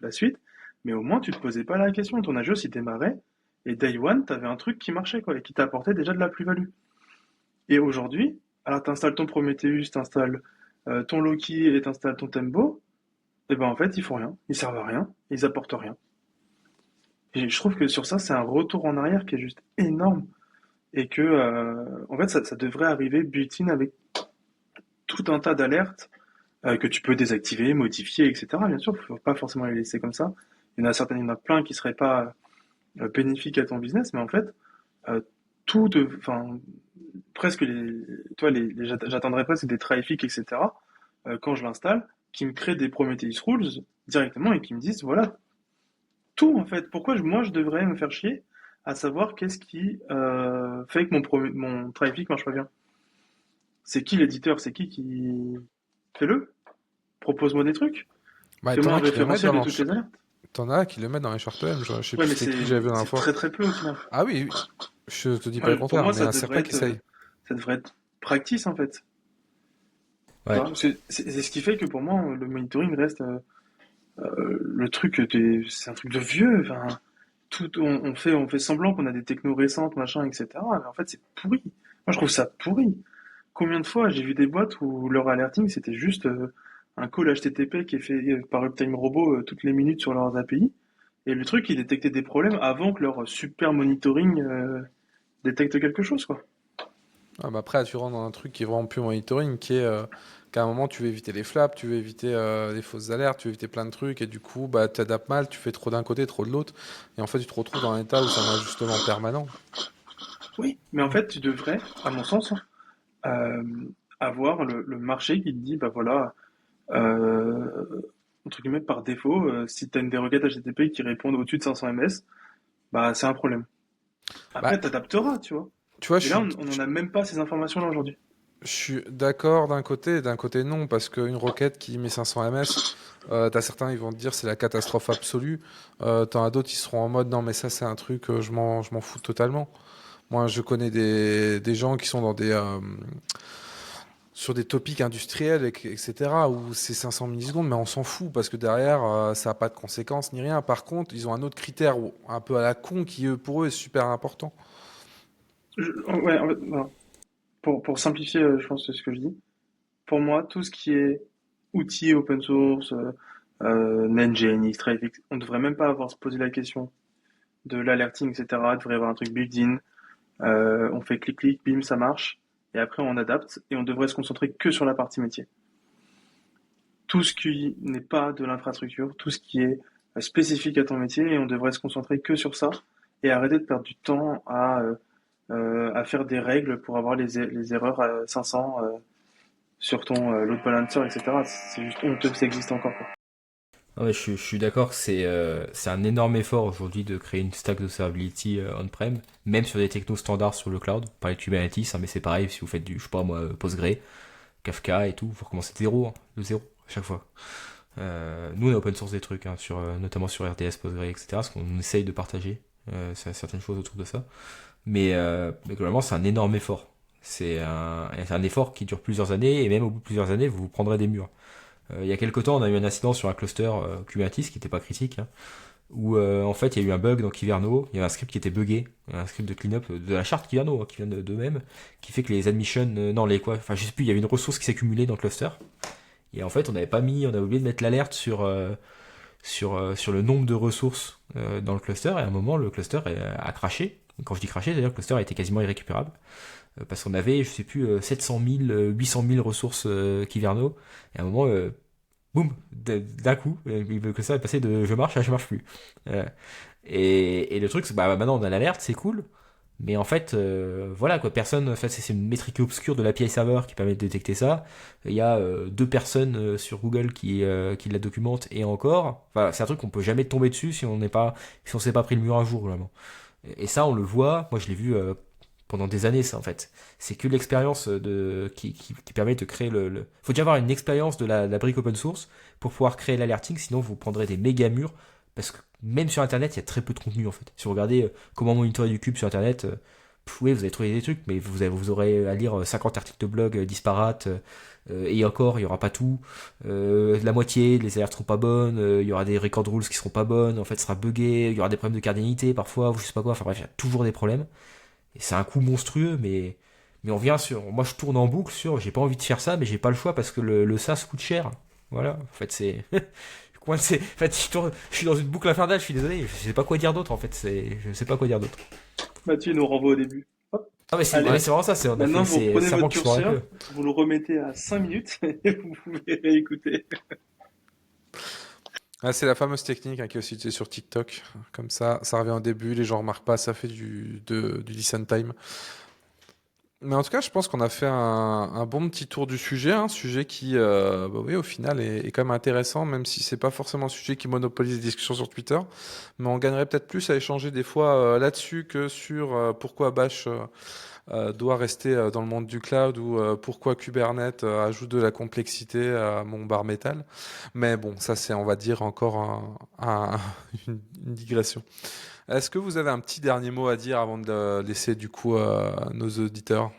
la suite, mais au moins tu te posais pas la question. Ton Nagios, il démarrait et Day One, t'avais un truc qui marchait, quoi, et qui t'apportait déjà de la plus-value. Et aujourd'hui, alors t'installes ton Prometheus, t'installes ton Loki et t'installes ton Tempo, et ben en fait, ils font rien, ils servent à rien, ils apportent rien. Et je trouve que sur ça, c'est un retour en arrière qui est juste énorme et que en fait, ça devrait arriver built-in avec tout un tas d'alertes que tu peux désactiver, modifier, etc. Bien sûr, il ne faut pas forcément les laisser comme ça. Il y en a plein qui seraient pas bénéfiques à ton business, mais en fait, euh, enfin, presque toi, j'attendrais presque des trafics, etc. Quand je l'installe, qui me créent des Prometheus rules directement et qui me disent voilà tout en fait. Pourquoi moi je devrais me faire chier à savoir qu'est-ce qui fait que mon traffic marche pas bien? C'est qui l'éditeur? C'est qui fais-le? Propose-moi des trucs. Bah, Fais-moi un référentiel de toutes les alertes. t'en as qui le mettent dans les shortcodes. Je sais Ouais, plus mais c'était qui que j'avais vu la dernière c'est fois. très très peu au final. Ah oui, oui, je te dis pas Moi, le pour contraire, moi, mais il y a certains qui essayent. ça devrait être practice en fait. Tu Ouais. vois, c'est ce qui fait que pour moi le monitoring reste le truc c'est un truc de vieux. Enfin, on fait semblant qu'on a des technos récentes, machin, etc. Mais en fait, c'est pourri. Moi, je trouve ça pourri. Combien de fois j'ai vu des boîtes où leur alerting c'était juste un call HTTP qui est fait par Uptime Robot toutes les minutes sur leurs API et le truc il détectait des problèmes avant que leur super monitoring détecte quelque chose quoi. Ah, bah après, tu rentres dans un truc qui est vraiment plus monitoring, qui est qu'à un moment, tu veux éviter les flaps, tu veux éviter les fausses alertes, tu veux éviter plein de trucs, et du coup, bah, tu adaptes mal, tu fais trop d'un côté, trop de l'autre, et en fait, tu te retrouves dans un état où c'est un ajustement permanent. Oui, mais en fait tu devrais, à mon sens, euh, avoir le marché qui te dit bah voilà euh, entre guillemets par défaut si tu as une des requêtes HTTP qui répondent au-dessus de 500 ms, bah c'est un problème. Bah, Après t'adapteras, tu vois. tu vois, Et là on n'en a même pas ces informations là aujourd'hui. je suis d'accord d'un côté, et d'un côté non, parce qu'une requête qui met 500 ms, t'as certains, ils vont te dire c'est la catastrophe absolue, t'en as d'autres, ils seront en mode non, mais ça, c'est un truc, je m'en fous totalement. Moi, je connais des gens qui sont dans sur des topics industriels, etc., où c'est 500 millisecondes, mais on s'en fout parce que derrière, ça n'a pas de conséquences ni rien. Par contre, ils ont un autre critère un peu à la con qui, pour eux, est super important. Ouais, en fait, voilà. Pour simplifier, je pense, ce que je dis, pour moi, tout ce qui est outils open source, NetGen, Xtrafix, on devrait même pas avoir à se poser la question de l'alerting, etc. Il devrait y avoir un truc built-in. On fait clic-clic, bim, ça marche. Et après, on adapte et on devrait se concentrer que sur la partie métier. Tout ce qui n'est pas de l'infrastructure, tout ce qui est spécifique à ton métier, et on devrait se concentrer que sur ça et arrêter de perdre du temps à faire des règles pour avoir les erreurs à 500 sur ton load balancer, etc. C'est juste honteux que ça existe encore, quoi. Ah ouais, je suis d'accord que c'est un énorme effort aujourd'hui de créer une stack d'observability on-prem, même sur des technos standards sur le cloud. On parlait de Kubernetes, hein, mais c'est pareil si vous faites du, je sais pas moi, Postgre, Kafka et tout, vous recommencez de zéro, hein, de zéro à chaque fois. Nous on a open source des trucs, hein, notamment sur RDS, Postgre, etc. Parce qu'on essaye de partager certaines choses autour de ça. Mais globalement c'est un énorme effort. C'est un effort qui dure plusieurs années et même au bout de plusieurs années vous vous prendrez des murs. Il y a quelques temps, on a eu un incident sur un cluster Kubernetes qui n'était pas critique, hein, où en fait il y a eu un bug dans Kyverno, il y avait un script qui était buggé, un script de cleanup de la charte Kyverno qui vient d'eux-mêmes, qui fait que les admissions, non les quoi, enfin je sais plus, il y avait une ressource qui s'accumulait dans le cluster, et en fait on avait oublié de mettre l'alerte sur le nombre de ressources dans le cluster, et à un moment le cluster a craché. Quand je dis craché, c'est-à-dire que le cluster a été quasiment irrécupérable parce qu'on avait, je sais plus, 700 000, 800 000 ressources Kyverno, et à un moment, boum, d'un coup, que ça est passé de je marche à je marche plus. Euh, et le truc, c'est bah maintenant on a l'alerte, c'est cool, Mais en fait, voilà quoi, personne, en fait, c'est une métrique obscure de l'API serveur qui permet de détecter ça. Il y a 2 personnes sur Google qui la documentent et encore. Enfin, c'est un truc qu'on peut jamais tomber dessus si on s'est pas pris le mur un jour vraiment. Et ça, on le voit. Moi, je l'ai vu pendant des années, ça en fait. C'est que l'expérience qui permet de créer Faut déjà avoir une expérience de la brique open source pour pouvoir créer l'alerting, sinon vous prendrez des méga murs. Parce que même sur internet, il y a très peu de contenu en fait. Si vous regardez comment monitorer du cube sur internet, oui, vous allez trouver des trucs, mais vous aurez à lire 50 articles de blog disparates, et encore, il y aura pas tout. La moitié, les alertes seront pas bonnes, il y aura des record rules qui seront pas bonnes, en fait, ce sera buggé, il y aura des problèmes de cardinalité parfois, ou je sais pas quoi, enfin bref, il y a toujours des problèmes. Et c'est un coût monstrueux, mais on vient sur. Moi, je tourne en boucle sur. J'ai pas envie de faire ça, mais j'ai pas le choix parce que le SaaS coûte cher. Voilà. En fait, c'est. Coincé. En fait, je suis dans une boucle infernale. Je suis désolé. Je sais pas quoi dire d'autre. En fait, je sais pas quoi dire d'autre. Mathieu nous renvoie au début. Hop, Ah, mais c'est allez. ouais, c'est vraiment ça. On a Maintenant, fait. vous C'est prenez serment votre qui se mord la curseur, queue. vous le remettez à 5 minutes et vous pouvez réécouter. Ah, c'est la fameuse technique qui est aussi utilisée sur TikTok. Comme ça revient au début, les gens remarquent pas, ça fait du listen time. Mais en tout cas, je pense qu'on a fait un bon petit tour du sujet, un sujet qui, bah oui, au final, est quand même intéressant, même si c'est pas forcément un sujet qui monopolise les discussions sur Twitter. Mais on gagnerait peut-être plus à échanger des fois là-dessus que sur pourquoi Bash doit rester dans le monde du cloud ou pourquoi Kubernetes ajoute de la complexité à mon bar métal. Mais bon, ça c'est, on va dire, encore une digression. Est-ce que vous avez un petit dernier mot à dire avant de laisser du coup nos auditeurs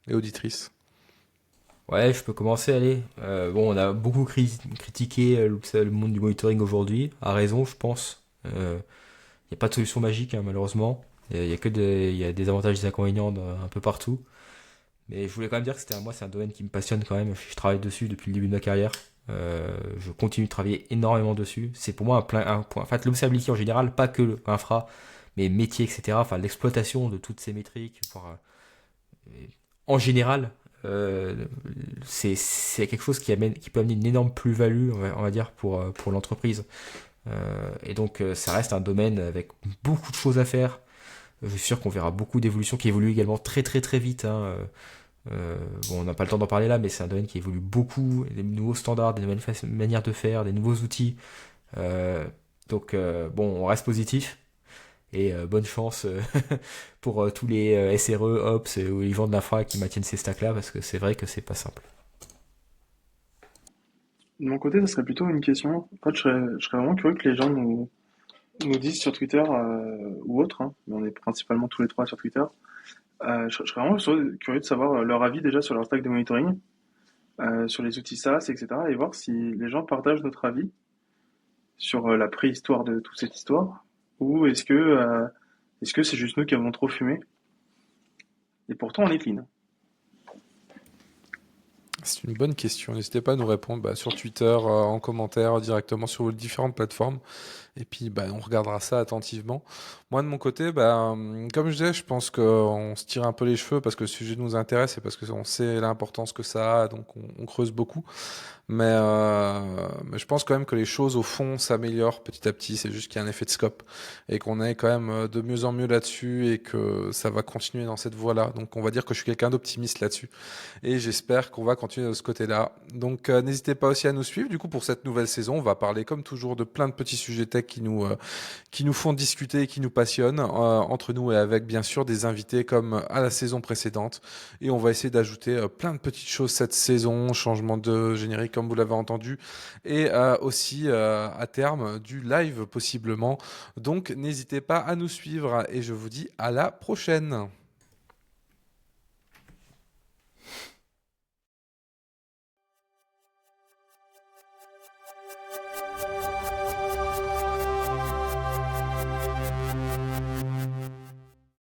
et auditrices? Ouais, je peux commencer. Allez. Bon, on a beaucoup critiqué le monde du monitoring aujourd'hui. À raison, je pense. Il n'y a pas de solution magique, hein, malheureusement. Il y a il y a des avantages et des inconvénients un peu partout. Mais je voulais quand même dire que moi, c'est un domaine qui me passionne quand même. Je travaille dessus depuis le début de ma carrière. Je continue de travailler énormément dessus. C'est pour moi un point. En fait, l'observability en général, pas que l'infra, mais métier, etc. Enfin, l'exploitation de toutes ces métriques. En général, c'est quelque chose qui peut amener une énorme plus-value, on va dire, pour l'entreprise. Et donc, ça reste un domaine avec beaucoup de choses à faire. Je suis sûr qu'on verra beaucoup d'évolutions qui évoluent également très très très vite, hein. Bon, on n'a pas le temps d'en parler là, mais c'est un domaine qui évolue beaucoup, des nouveaux standards, des nouvelles manières de faire, des nouveaux outils. Euh, bon, on reste positif et bonne chance pour tous les SRE, Ops ou les gens de l'infra qui maintiennent ces stacks là, parce que c'est vrai que c'est pas simple. De mon côté, ça serait plutôt une question. En fait, je serais vraiment curieux que les gens nous disent sur Twitter ou autre, hein, mais on est principalement tous les trois sur Twitter. Je serais vraiment curieux de savoir leur avis déjà sur leur stack de monitoring, sur les outils SaaS, etc. Et voir si les gens partagent notre avis sur la préhistoire de toute cette histoire, ou est-ce que c'est juste nous qui avons trop fumé? Et pourtant, on est clean. C'est une bonne question. N'hésitez pas à nous répondre sur Twitter, en commentaire, directement sur vos différentes plateformes. Et puis, on regardera ça attentivement. Moi, de mon côté, comme je disais, je pense qu'on se tire un peu les cheveux parce que le sujet nous intéresse et parce qu'on sait l'importance que ça a, donc on creuse beaucoup. Mais je pense quand même que les choses au fond s'améliorent petit à petit. C'est juste qu'il y a un effet de scope et qu'on est quand même de mieux en mieux là-dessus et que ça va continuer dans cette voie-là. Donc on va dire que je suis quelqu'un d'optimiste là-dessus et j'espère qu'on va continuer de ce côté-là. Donc n'hésitez pas aussi à nous suivre. Du coup pour cette nouvelle saison, on va parler comme toujours de plein de petits sujets tech qui nous font discuter et qui nous passionnent entre nous et avec bien sûr des invités comme à la saison précédente. Et on va essayer d'ajouter plein de petites choses cette saison, changement de générique comme vous l'avez entendu, et aussi à terme du live possiblement. Donc n'hésitez pas à nous suivre et je vous dis à la prochaine.